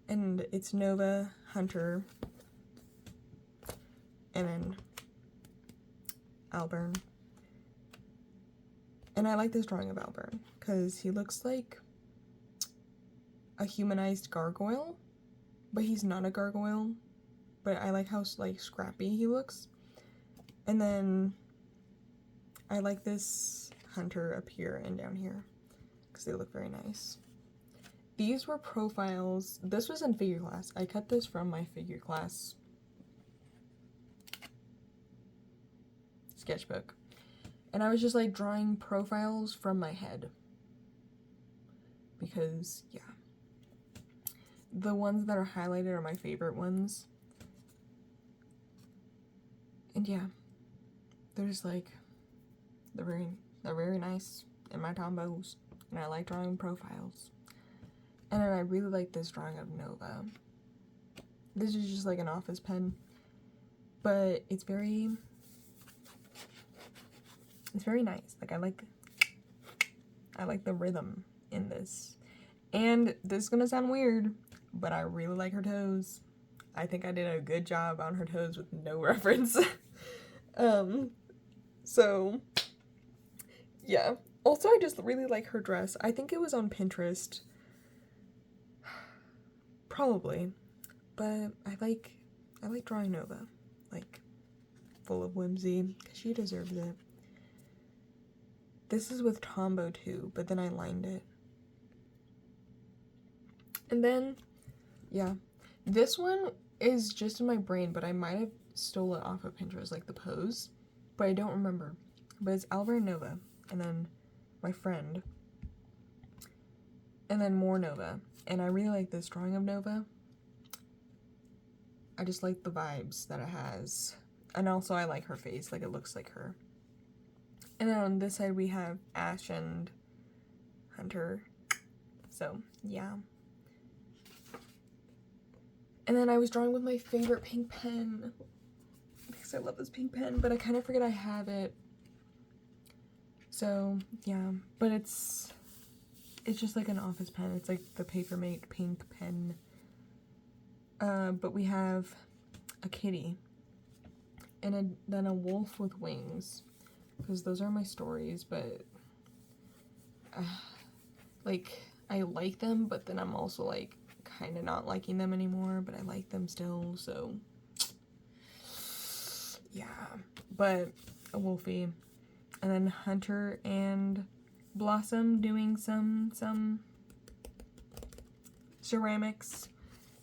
[SPEAKER 1] And it's Nova, Hunter, and then Albert. And I like this drawing of Albert because he looks like a humanized gargoyle, but he's not a gargoyle. But I like how like scrappy he looks. And then I like this Hunter up here and down here because they look very nice. These were profiles. This was in figure class. I cut this from my figure class sketchbook. And I was just like drawing profiles from my head. Because, yeah. The ones that are highlighted are my favorite ones. And yeah. They're just like, they're very nice in my Tombos. And I like drawing profiles. And then I really like this drawing of Nova. This is just like an office pen. But it's very nice. Like I like the rhythm in this. And this is gonna sound weird, but I really like her toes. I think I did a good job on her toes with no reference. So yeah. Also, I just really like her dress. I think it was on Pinterest. Probably. But I like drawing Nova. Like, full of whimsy, because she deserves it. This is with Tombow too, but then I lined it. And then, yeah. This one is just in my brain, but I might have stole it off of Pinterest, like the pose. But I don't remember. But it's Albert and Nova. And then my friend. And then more Nova. And I really like this drawing of Nova. I just like the vibes that it has. And also I like her face, like it looks like her. And then on this side we have Ash and Hunter. So, yeah. And then I was drawing with my favorite pink pen. Because I love this pink pen, but I kind of forget I have it. So, yeah. But it's just like an office pen. It's like the Papermate pink pen. But we have a kitty. And then a wolf with wings. Because those are my stories, but... like, I like them, but then I'm also, like, kind of not liking them anymore, but I like them still, so... yeah. But a wolfie. And then Hunter and Blossom doing some ceramics.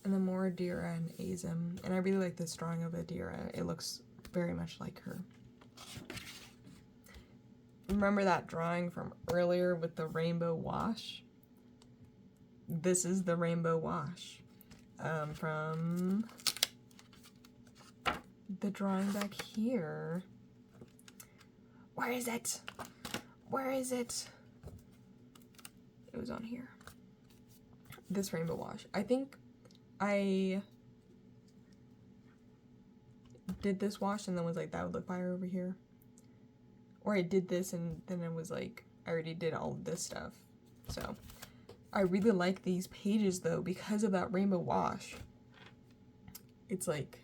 [SPEAKER 1] And then more Adira and Azim. And I really like this drawing of Adira. It looks very much like her. Remember that drawing from earlier with the rainbow wash? This is the rainbow wash from the drawing back here. Where is it? Where is it? It was on here. This rainbow wash. I think I did this wash and then was like, that would look fire over here. Or I did this and then it was like, I already did all of this stuff. So, I really like these pages though because of that rainbow wash. It's like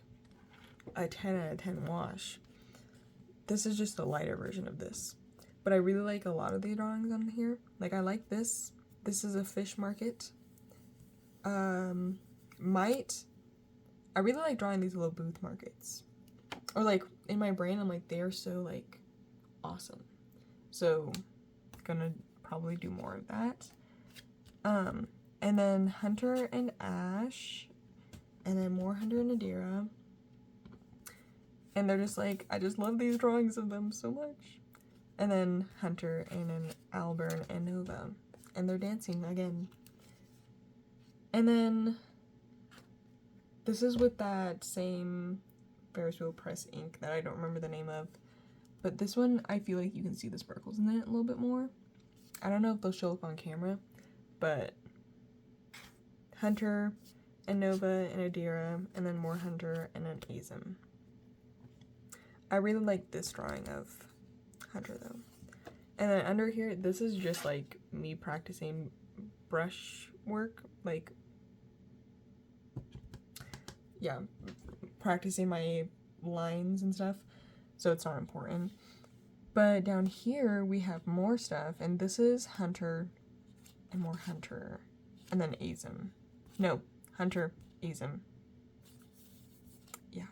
[SPEAKER 1] a 10 out of 10 wash. This is just a lighter version of this. But I really like a lot of the drawings on here. Like I like this. This is a fish market. I really like drawing these little booth markets. Or like in my brain I'm like, they are so like awesome. So gonna probably do more of that. And then Hunter and Ash, and then more Hunter and Adira. And they're just like, I just love these drawings of them so much. And then Hunter and then Alburn and Nova. And they're dancing again. And then this is with that same Ferris Wheel Press ink that I don't remember the name of. But this one, I feel like you can see the sparkles in it a little bit more. I don't know if they'll show up on camera, but Hunter and Nova and Adira, and then more Hunter and then Azim. I really like this drawing of Hunter though. And then under here, this is just like me practicing brush work, like, yeah, practicing my lines and stuff, so it's not important. But down here we have more stuff, and this is Hunter and more Hunter, and then Azim. No, Hunter, Azim. Yeah.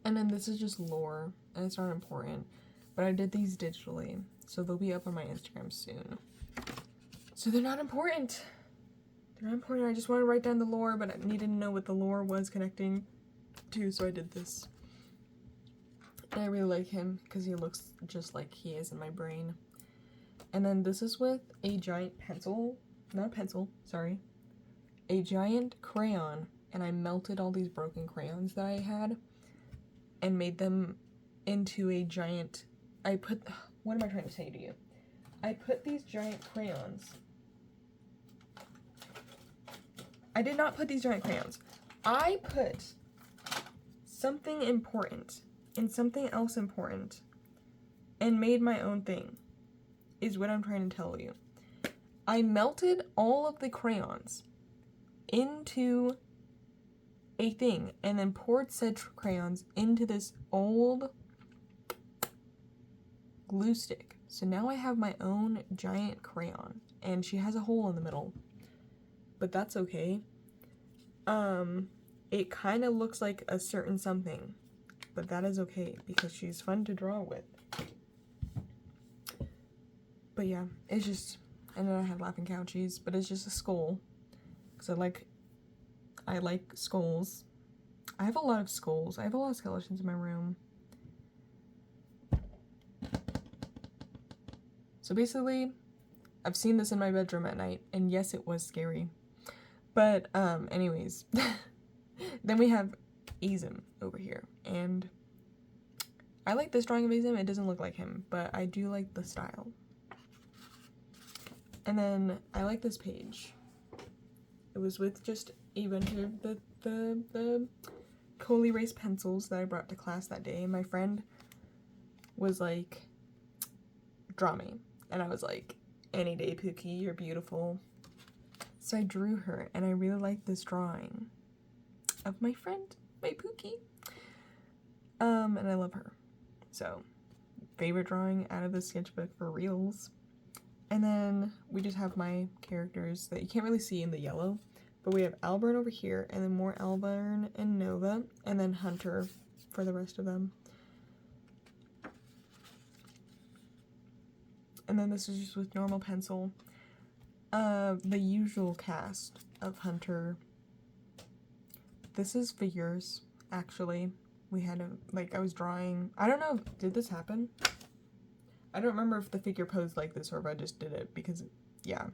[SPEAKER 1] And then this is just lore, and it's not important, but I did these digitally, so they'll be up on my Instagram soon. So they're not important. They're not important. I just wanted to write down the lore, but I needed to know what the lore was connecting to, so I did this. And I really like him because he looks just like he is in my brain. And then this is with a giant pencil, not a pencil, sorry, a giant crayon, and I melted all these broken crayons that I had and made them into a giant, what am I trying to say to you? I put these giant crayons. I did not put these giant crayons. I put something important and something else important and made my own thing, is what I'm trying to tell you. I melted all of the crayons into a thing and then poured said crayons into this old glue stick. So now I have my own giant crayon, and she has a hole in the middle, but that's okay. It kind of looks like a certain something, but that is okay because she's fun to draw with. But yeah, it's just, and then I had Laughing Couchies, but it's just a skull, because I like skulls. I have a lot of skulls. I have a lot of skeletons in my room. So basically, I've seen this in my bedroom at night, and yes, it was scary. But, anyways. Then we have Azim over here, and I like this drawing of Azim. It doesn't look like him, but I do like the style. And then I like this page. It was with just a bunch of the coal erase pencils that I brought to class that day, and my friend was like, draw me. And I was like, any day, Pookie, you're beautiful. So I drew her, and I really like this drawing of my friend, my Pookie. And I love her. So, favorite drawing out of the sketchbook for reals. And then we just have my characters that you can't really see in the yellow, but we have Alburn over here, and then more Alburn and Nova, and then Hunter for the rest of them. And then this is just with normal pencil. The usual cast of Hunter. This is figures, actually. We had a, like, I was drawing, I don't know, did this happen? I don't remember if the figure posed like this or if I just did it, because, yeah.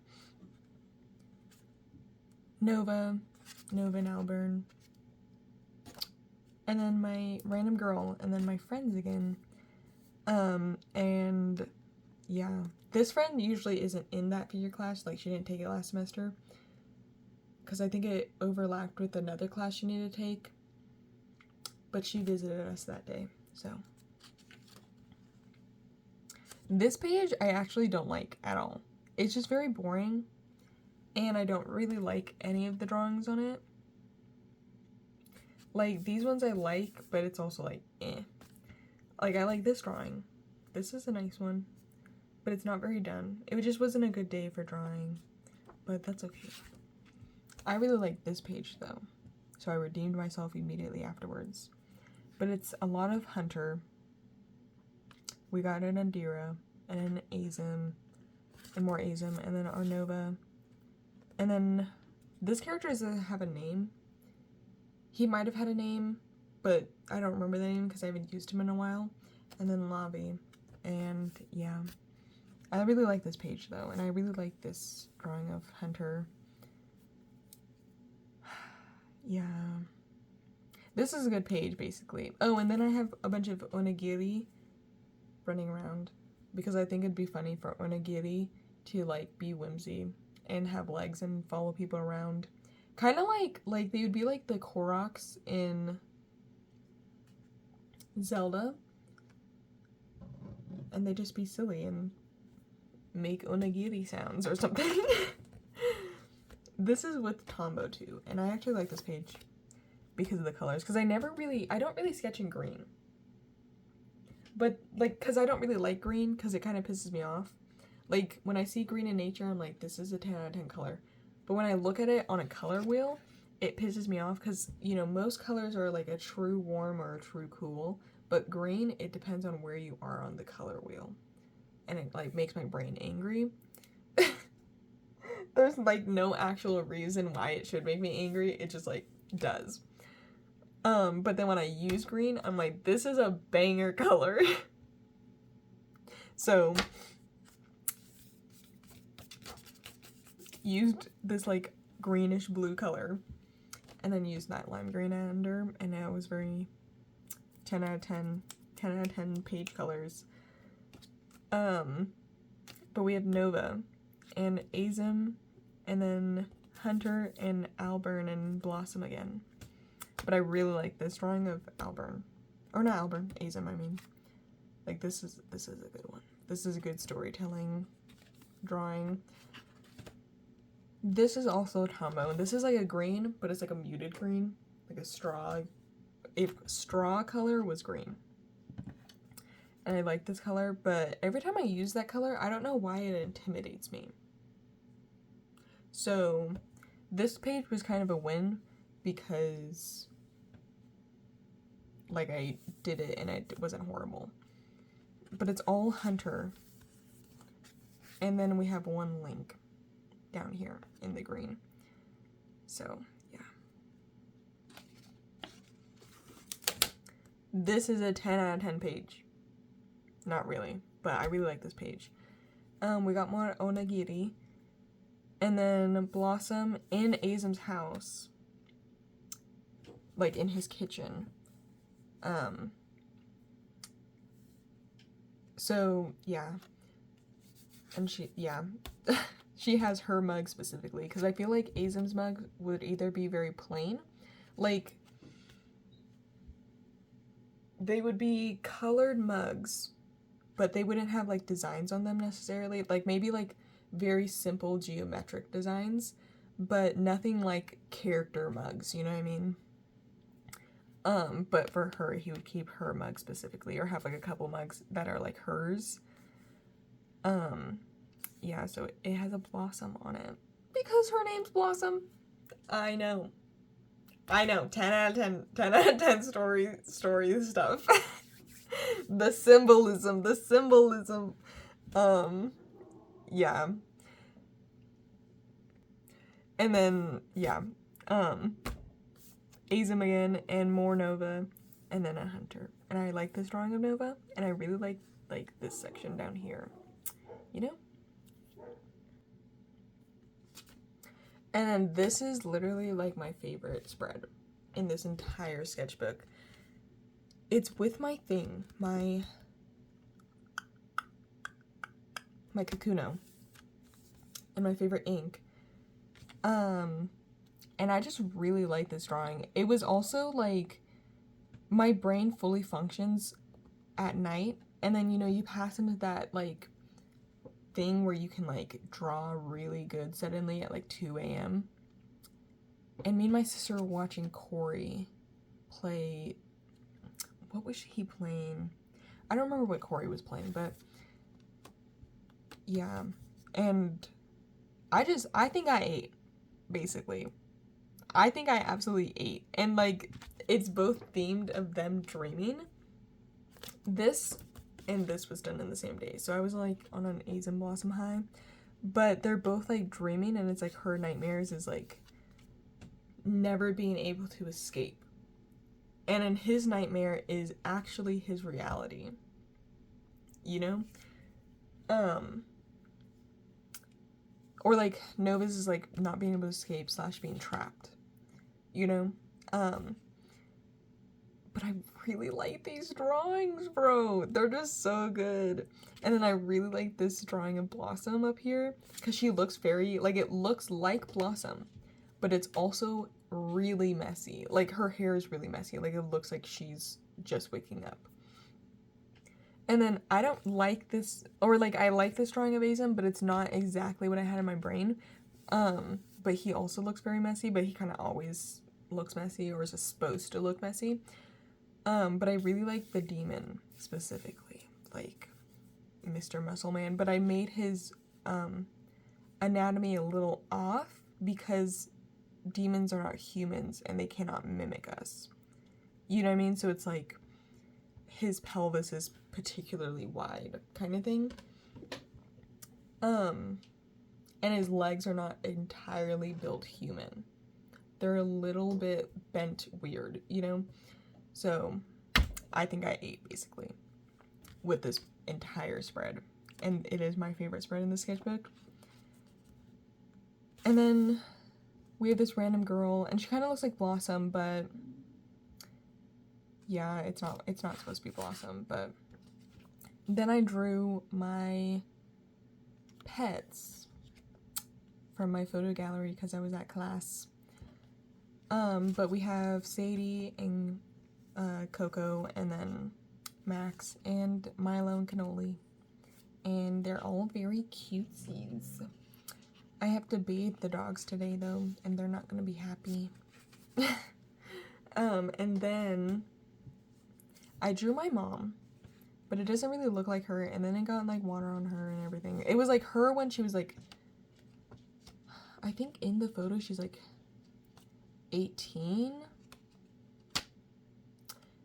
[SPEAKER 1] Nova and Alburn. And then my random girl, and then my friends again. And yeah, this friend usually isn't in that figure class, like she didn't take it last semester, because I think it overlapped with another class she needed to take, but she visited us that day, so. This page I actually don't like at all. It's just very boring, and I don't really like any of the drawings on it. Like, these ones I like, but it's also like, eh. Like, I like this drawing. This is a nice one, but it's not very done. It just wasn't a good day for drawing, but that's okay. I really like this page, though, so I redeemed myself immediately afterwards. But it's a lot of Hunter. We got an Adira, and an Azim, and more Azim, and then our Nova. And then this character doesn't have a name. He might have had a name, but I don't remember the name because I haven't used him in a while. And then Lavi. And yeah. I really like this page though, and I really like this drawing of Hunter. Yeah. This is a good page, basically. Oh, and then I have a bunch of onigiri running around, because I think it'd be funny for onigiri to, like, be whimsy and have legs and follow people around. Kind of like they would be like the Koroks in Zelda, and they just be silly and make onigiri sounds or something. This is with Tombow too, and I actually like this page because of the colors, because I don't really sketch in green. But, like, because I don't really like green, because it kind of pisses me off. Like, when I see green in nature, I'm like, this is a 10 out of 10 color. But when I look at it on a color wheel, it pisses me off, because, you know, most colors are, like, a true warm or a true cool. But green, it depends on where you are on the color wheel. And it, like, makes my brain angry. There's, like, no actual reason why it should make me angry. It just, like, does. But then when I use green, I'm like, this is a banger color. So, used this, like, greenish blue color, and then used that lime green under, and it was very 10 out of 10 page colors. But we have Nova, and Azim, and then Hunter, and Alburn, and Blossom again. But I really like this drawing of Alburn. Or not Alburn, Azim, I mean. Like, this is a good one. This is a good storytelling drawing. This is also Tombow, and this is like a green, but it's like a muted green. Like a straw. If straw color was green. And I like this color, but every time I use that color, I don't know why it intimidates me. So, this page was kind of a win, because, like, I did it and it wasn't horrible. But it's all Hunter. And then we have one link down here in the green. So, yeah. This is a 10 out of 10 page. Not really, but I really like this page. We got more onigiri. And then Blossom in Azum's house. Like, in his kitchen. So, yeah. And she, yeah. She has her mug specifically. Because I feel like Azum's mug would either be very plain. Like, they would be colored mugs, but they wouldn't have, like, designs on them necessarily. Like, maybe, like, very simple geometric designs, but nothing like character mugs, you know what I mean? But for her, he would keep her mug specifically, or have, like, a couple mugs that are, like, hers. Yeah, so it has a blossom on it. Because her name's Blossom. I know. 10 out of 10, 10 out of 10 story stuff. The symbolism. Yeah. And then, yeah. Azum again, and more Nova, and then a hunter. And I like this drawing of Nova, and I really like this section down here. You know? And then this is literally like my favorite spread in this entire sketchbook. It's with my thing, my Kakuno, and my favorite ink. And I just really like this drawing. It was also like, my brain fully functions at night, and then, you know, you pass into that like thing where you can like draw really good suddenly at like 2 a.m. And me and my sister were watching Corey play, what was he playing? I don't remember what Corey was playing, but yeah. And I think I ate, basically. I think I absolutely ate. And like, it's both themed of them dreaming. This and this was done in the same day. So I was like on an Azum Blossom high. But they're both like dreaming, and it's like her nightmares is like never being able to escape. And in his nightmare is actually his reality. You know? Or like Nova's is like not being able to escape / being trapped. You know? But I really like these drawings, bro. They're just so good. And then I really like this drawing of Blossom up here, because she looks very, like, it looks like Blossom, but it's also really messy. Like, her hair is really messy. Like, it looks like she's just waking up. And then I don't like this, or like, I like this drawing of Azum, but it's not exactly what I had in my brain. But he also looks very messy, but he kind of always looks messy, or is supposed to look messy. But I really like the demon specifically, like Mr. Muscle Man, but I made his anatomy a little off because demons are not humans and they cannot mimic us. You know what I mean? So it's like his pelvis is particularly wide kind of thing. And his legs are not entirely built human. They're a little bit bent weird, you know? So I think I ate, basically, with this entire spread. And it is my favorite spread in the sketchbook. And then we have this random girl, and she kind of looks like Blossom, but yeah, it's not supposed to be Blossom. But then I drew my pets from my photo gallery because I was at class. But we have Sadie and Coco, and then Max and Milo and Cannoli, and they're all very cutesies. I have to bathe the dogs today though, and they're not gonna be happy. And then I drew my mom, but it doesn't really look like her, and then it got like water on her and everything. It was like her when she was like, I think in the photo she's like 18.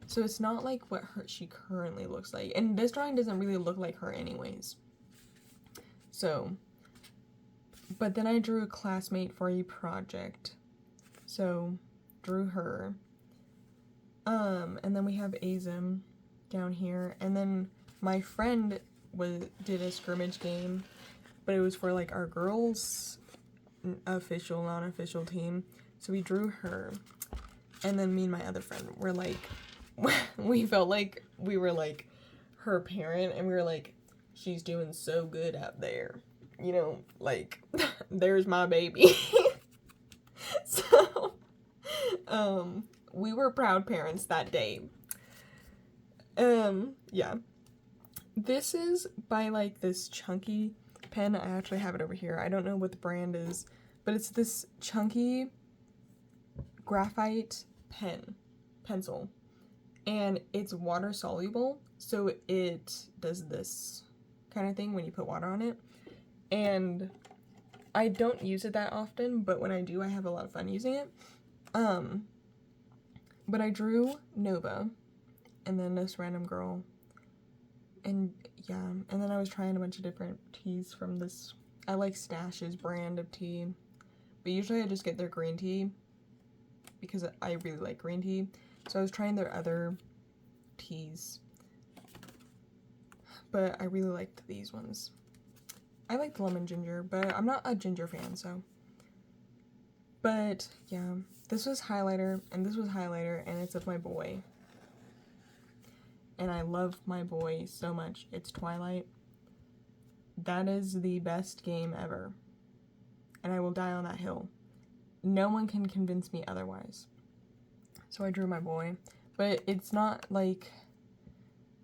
[SPEAKER 1] So it's not like what she currently looks like. And this drawing doesn't really look like her anyways. So, but then I drew a classmate for a project. So, drew her. And then we have Azum down here. And then my friend did a scrimmage game but it was for like our girls' official, non-official team. So we drew her, and then me and my other friend were like, we felt like we were like her parent, and we were like, she's doing so good out there, you know, like there's my baby. So we were proud parents that day. Yeah, this is by like this chunky pen. I actually have it over here. I don't know what the brand is, but it's this chunky graphite pencil, and it's water soluble, so it does this kind of thing when you put water on it. And I don't use it that often, but when I do, I have a lot of fun using it. But I drew Nova, and then this random girl, and yeah, and then I was trying a bunch of different teas from this, I like Stash's brand of tea, but usually I just get their green tea, because I really like green tea, so I was trying their other teas, but I really liked these ones. I like the lemon ginger, but I'm not a ginger fan, so. But, yeah, this was highlighter, and this was highlighter, and it's of my boy. And I love my boy so much. It's Twilight. That is the best game ever. And I will die on that hill. No one can convince me otherwise. So I drew my boy. But it's not, like,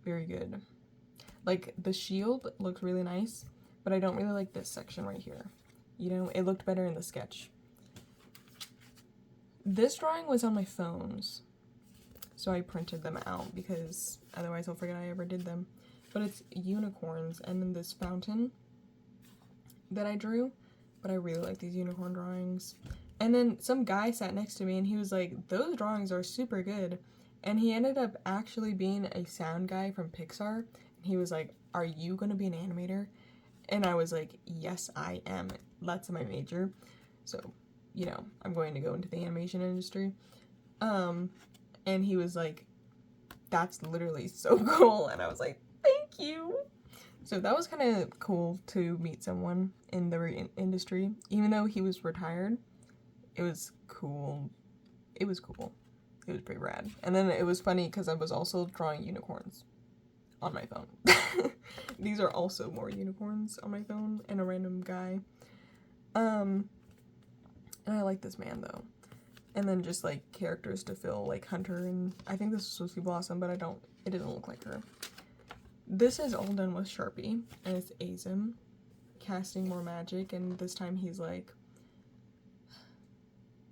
[SPEAKER 1] very good. Like, the shield looks really nice, but I don't really like this section right here. You know, it looked better in the sketch. This drawing was on my phones, so I printed them out because otherwise I'll forget I ever did them. But it's unicorns and then this fountain that I drew, but I really like these unicorn drawings. And then some guy sat next to me and he was like, those drawings are super good. And he ended up actually being a sound guy from Pixar. And he was like, are you gonna be an animator? And I was like, yes, I am. That's my major. So, you know, I'm going to go into the animation industry. And he was like, that's literally so cool. And I was like, thank you. So that was kind of cool to meet someone in the industry. Even though he was retired, it was cool. It was cool. It was pretty rad. And then it was funny because I was also drawing unicorns on my phone. These are also more unicorns on my phone and a random guy. And I like this man though. And then just like characters to fill, like Hunter, and I think this is supposed to be Blossom, but it doesn't look like her. This is all done with Sharpie, and it's Azim casting more magic, and this time he's like,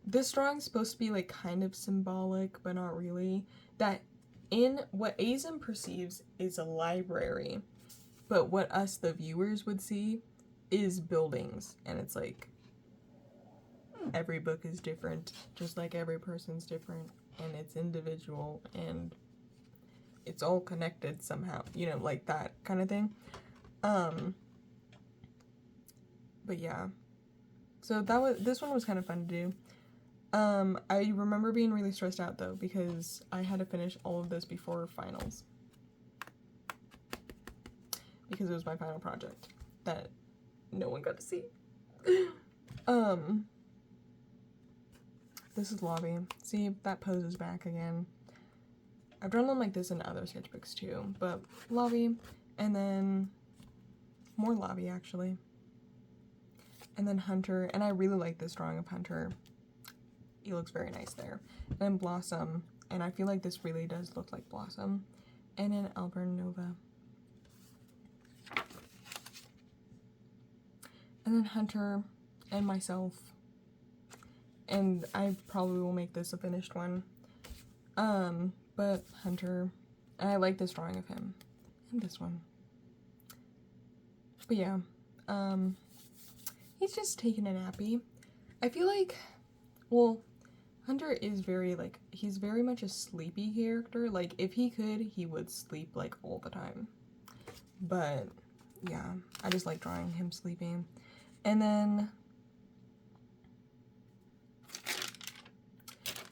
[SPEAKER 1] this drawing's supposed to be like kind of symbolic, but not really. That in what Azim perceives is a library, but what us, the viewers, would see is buildings, and it's like, every book is different, just like every person's different, and it's individual, and it's all connected somehow, you know, like that kind of thing. But yeah, so this one was kind of fun to do. I remember being really stressed out though, because I had to finish all of this before finals, because it was my final project that no one got to see. This is Lobby. See, that pose is back again. I've drawn them like this in other sketchbooks too, but Lobby, and then more Lobby actually. And then Hunter, and I really like this drawing of Hunter. He looks very nice there. And then Blossom, and I feel like this really does look like Blossom. And then Alburn Nova. And then Hunter and myself. And I probably will make this a finished one. But Hunter, and I like this drawing of him. And this one. But yeah, he's just taking a nappy. I feel like, well, Hunter is very, like, he's very much a sleepy character. Like, if he could, he would sleep, like, all the time. But, yeah, I just like drawing him sleeping. And then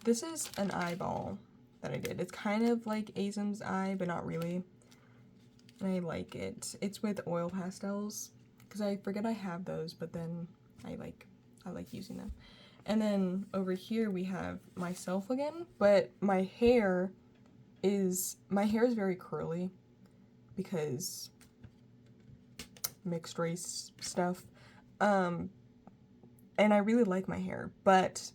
[SPEAKER 1] this is an eyeball that I did. It's kind of like Azim's eye, but not really. And I like it. It's with oil pastels. because I forget I have those, but then I like using them. And then over here we have myself again, but my hair is very curly because mixed race stuff. And I really like my hair, but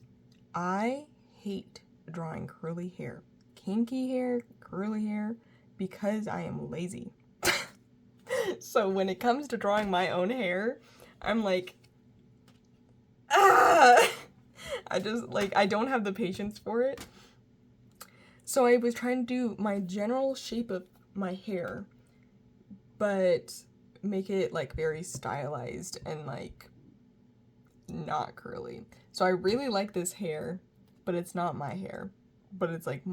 [SPEAKER 1] I hate drawing curly hair, kinky hair, curly hair, because I am lazy. So when it comes to drawing my own hair, I'm like, ah! I just, like, I don't have the patience for it. So I was trying to do my general shape of my hair, but make it, like, very stylized and, like, not curly. So I really like this hair, but it's not my hair. But it's, like,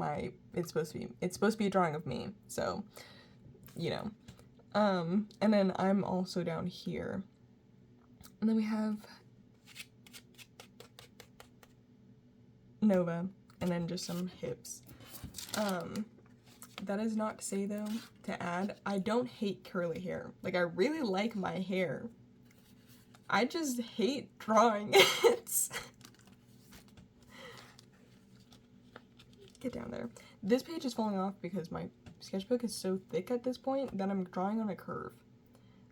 [SPEAKER 1] it's supposed to be a drawing of me, so, you know. And then I'm also down here. And then we have Nova, and then just some hips. That is not to say, though, to add, I don't hate curly hair. Like, I really like my hair. I just hate drawing it. Get down there. This page is falling off because my sketchbook is so thick at this point that I'm drawing on a curve.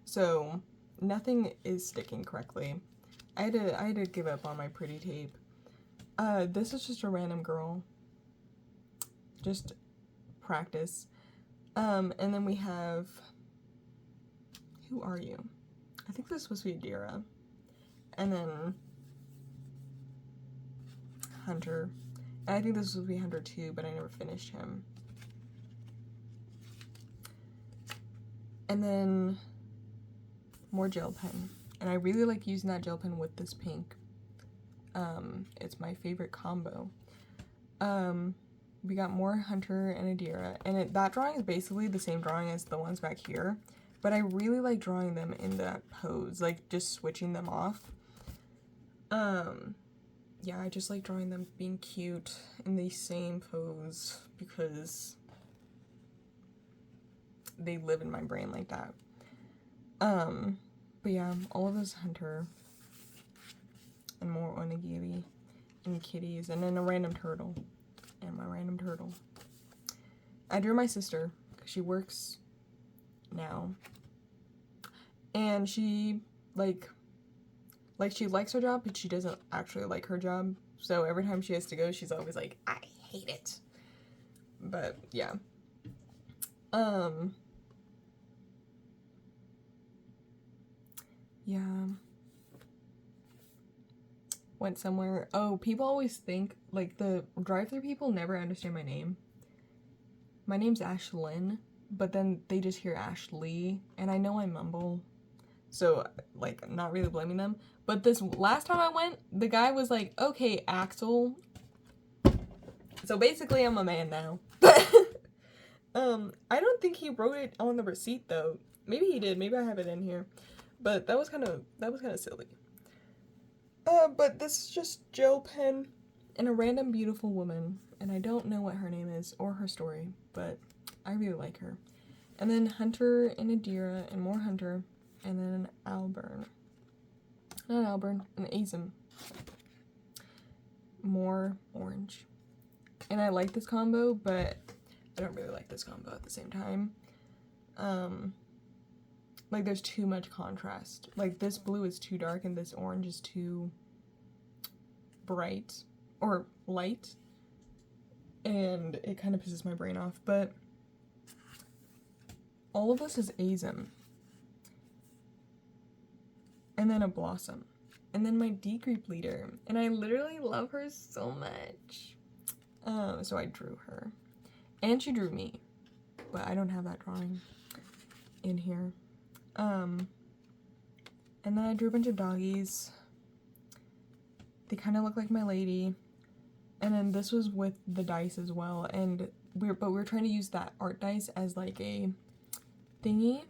[SPEAKER 1] So, nothing is sticking correctly. I had to give up on my pretty tape. This is just a random girl. Just practice. And then we have, who are you? I think this is supposed to be Adira. And then Hunter. And I think this was supposed to be Hunter too, but I never finished him. And then more gel pen. And I really like using that gel pen with this pink. It's my favorite combo. We got more Hunter and Adira, and that drawing is basically the same drawing as the ones back here, but I really like drawing them in that pose, like just switching them off. Yeah, I just like drawing them being cute in the same pose because they live in my brain like that. But yeah, all of this Hunter and more onigiri and kitties, and then a random turtle. And my random turtle. I drew my sister, because she works now. And she, she likes her job, but she doesn't actually like her job. So every time she has to go, she's always like, I hate it. But, yeah. Yeah. Went somewhere. Oh, people always think, like, the drive-thru people never understand my name. My name's Ashlyn, but then they just hear Ashley, and I know I mumble, so, like, I'm not really blaming them. But this last time I went, the guy was like, okay, Axel. So basically, I'm a man now. I don't think he wrote it on the receipt, though. Maybe he did. Maybe I have it in here. But that was kind of silly. But this is just gel pen and a random beautiful woman, and I don't know what her name is or her story, but I really like her. And then Hunter and Adira and more Hunter, and then Alburn. Not Alburn, an Azim. More orange. And I like this combo, but I don't really like this combo at the same time. Like, there's too much contrast. Like, this blue is too dark and this orange is too bright or light. And it kind of pisses my brain off. But all of this is Azim. And then a Blossom. And then my D group leader. And I literally love her so much. So I drew her. And she drew me. But I don't have that drawing in here. And then I drew a bunch of doggies. They kind of look like my lady. And then this was with the dice as well. And we're trying to use that art dice as like a thingy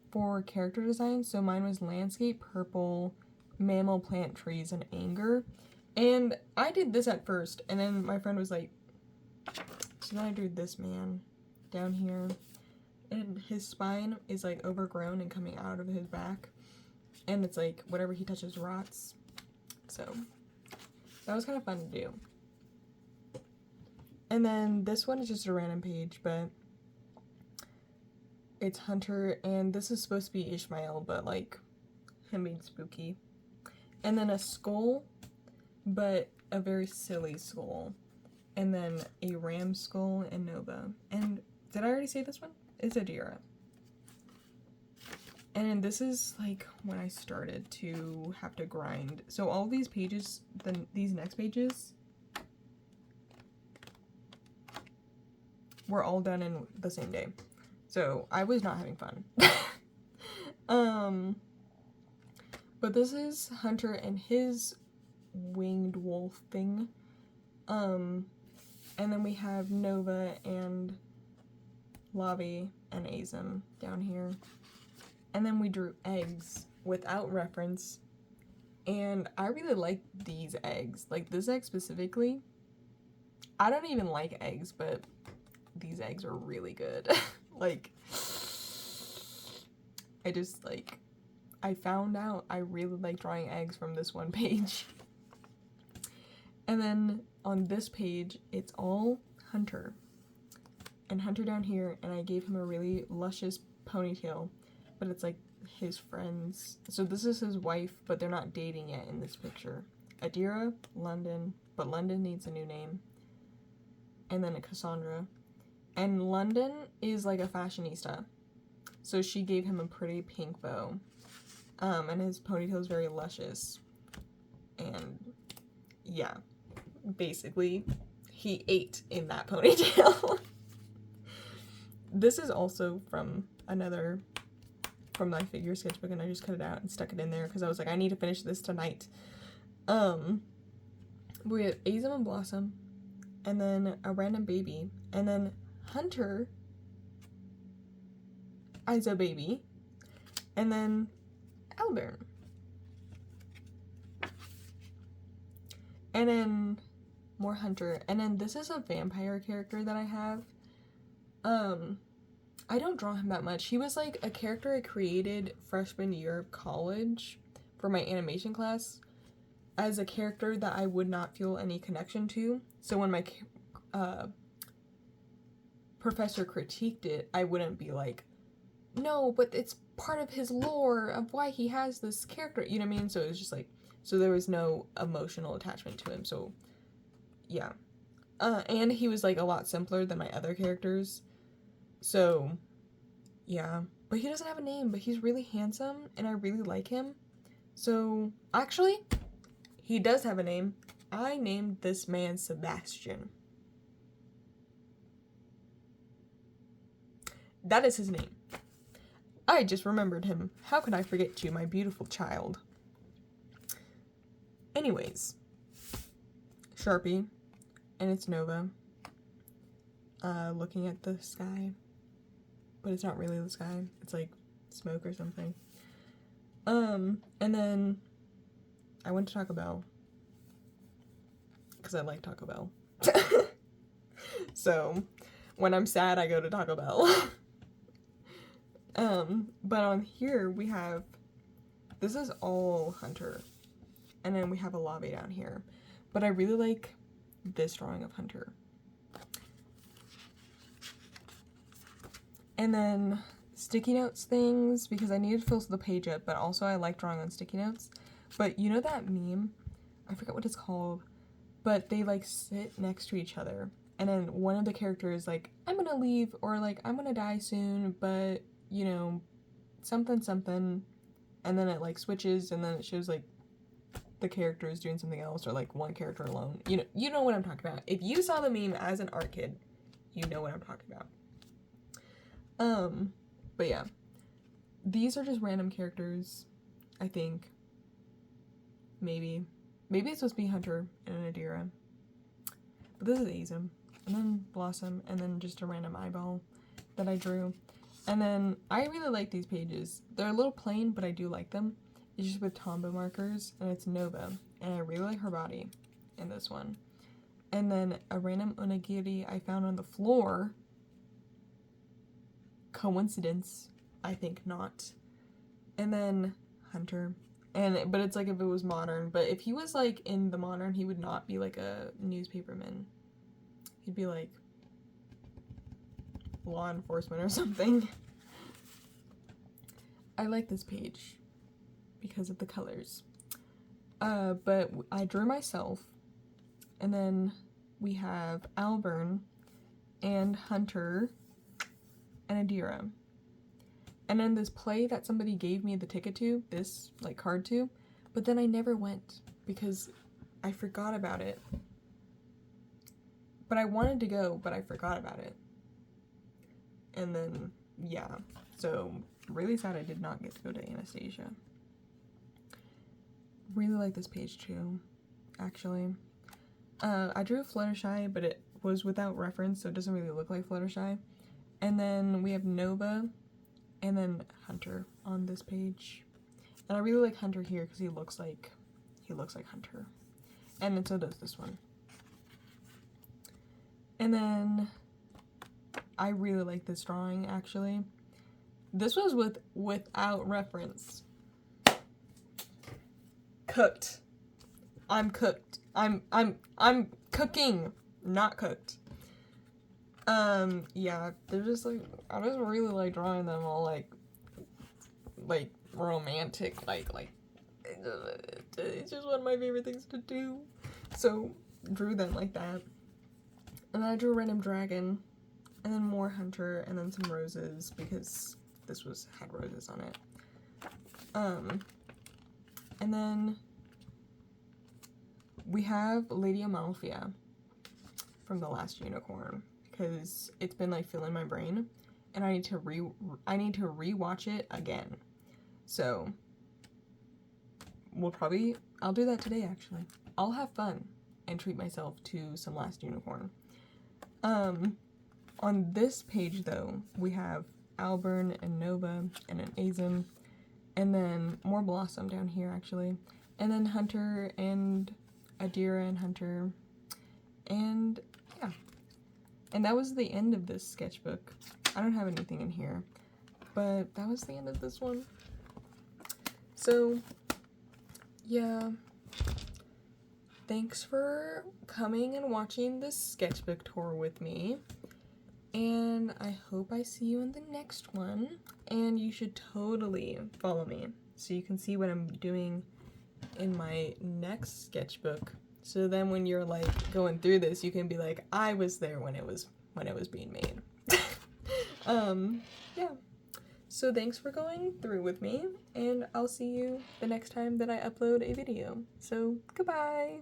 [SPEAKER 1] for character design. So mine was landscape, purple, mammal, plant, trees, and anger. And I did this at first. And then my friend was like, so then I drew this man down here. And his spine is like overgrown and coming out of his back. And it's like whatever he touches rots. So that was kind of fun to do. And then this one is just a random page, but it's Hunter, and this is supposed to be Ishmael, but like him being spooky. And then a skull, but a very silly skull. And then a ram skull and Nova. And did I already say this one? It's Adira. And this is like when I started to have to grind. So all these pages, these next pages, were all done in the same day. So I was not having fun. But this is Hunter and his winged wolf thing. And then we have Nova and Lavi and Azim down here. And then we drew eggs without reference. And I really like these eggs. Like this egg specifically. I don't even like eggs, but these eggs are really good. Like, I found out I really like drawing eggs from this one page. And then on this page, it's all Hunter. And Hunter down here, and I gave him a really luscious ponytail, but it's like his friends. So this is his wife, but they're not dating yet in this picture. Adira, London, but London needs a new name. And then a Cassandra. And London is like a fashionista. So she gave him a pretty pink bow. And his ponytail is very luscious. And yeah, basically he ate in that ponytail. This is also from my figure sketchbook, and I just cut it out and stuck it in there because I was like, I need to finish this tonight. We have Azim and Blossom, and then a random baby, and then Hunter as a baby, and then Albert. And then more Hunter. And then this is a vampire character that I have. I don't draw him that much. He was like a character I created freshman year of college for my animation class as a character that I would not feel any connection to. So when my professor critiqued it, I wouldn't be like, no, but it's part of his lore of why he has this character, you know what I mean? So it was just like, so there was no emotional attachment to him, so yeah. And he was like a lot simpler than my other characters, so yeah. But he doesn't have a name, but he's really handsome, and I really like him. So, actually, he does have a name. I named this man Sebastian. That is his name. I just remembered him. How could I forget you, my beautiful child? Anyways. Sharpie. And it's Nova. Looking at the sky. But it's not really the sky. It's like smoke or something. And then I went to Taco Bell. Because I like Taco Bell. So, when I'm sad, I go to Taco Bell. But on here we have, this is all Hunter, and then we have a Lavi down here, but I really like this drawing of Hunter. And then sticky notes things, because I needed to fill the page up, but also I like drawing on sticky notes. But you know that meme? I forget what it's called, but they like sit next to each other, and then one of the characters like, I'm gonna leave, or like, I'm gonna die soon, but you know, something something, and then it like switches, and then it shows like the character is doing something else, or like one character alone. You know what I'm talking about. If you saw the meme as an art kid, you know what I'm talking about. But yeah, these are just random characters, I think. Maybe it's supposed to be Hunter and Adira, but this is Azim, and then Blossom, and then just a random eyeball that I drew. And then I really like these pages. They're a little plain, but I do like them. It's just with Tombow markers, and it's Nova, and I really like her body in this one. And then a random onigiri I found on the floor. Coincidence? I think not. And then Hunter. But it's like if it was modern. But if he was like in the modern, he would not be like a newspaperman. He'd be like law enforcement or something. I like this page because of the colors. But I drew myself, and then we have Alburn and Hunter and Adira. And then this play that somebody gave me the ticket to, this like card to, but then I never went because I forgot about it. But I wanted to go, but I forgot about it. And then, yeah, so really sad I did not get to go to Anastasia. Really like this page too, actually. I drew Fluttershy, but it was without reference, so it doesn't really look like Fluttershy. And then we have Nova, and then Hunter on this page. And I really like Hunter here because he looks like Hunter. And then so does this one. And then I really like this drawing, actually. This was without reference. Cooked. I'm cooked. I'm cooking, not cooked. Yeah, they're just like, I just really like drawing them all like romantic, like it's just one of my favorite things to do. So drew them like that. And then I drew a random dragon, and then more Hunter, and then some roses because this had roses on it. And then we have Lady Amalfia from The Last Unicorn because it's been like filling my brain, and I need to rewatch it again. So I'll do that today actually. I'll have fun and treat myself to some Last Unicorn. On this page though, we have Alburn and Nova and an Azim, and then more Blossom down here actually, and then Hunter and Adira and Hunter, and yeah. And that was the end of this sketchbook. I don't have anything in here, but that was the end of this one. So yeah, thanks for coming and watching this sketchbook tour with me, and I hope I see you in the next one. And you should totally follow me so you can see what I'm doing in my next sketchbook, so then when you're like going through this, you can be like, I was there when it was being made. Yeah, so thanks for going through with me, and I'll see you the next time that I upload a video. So goodbye.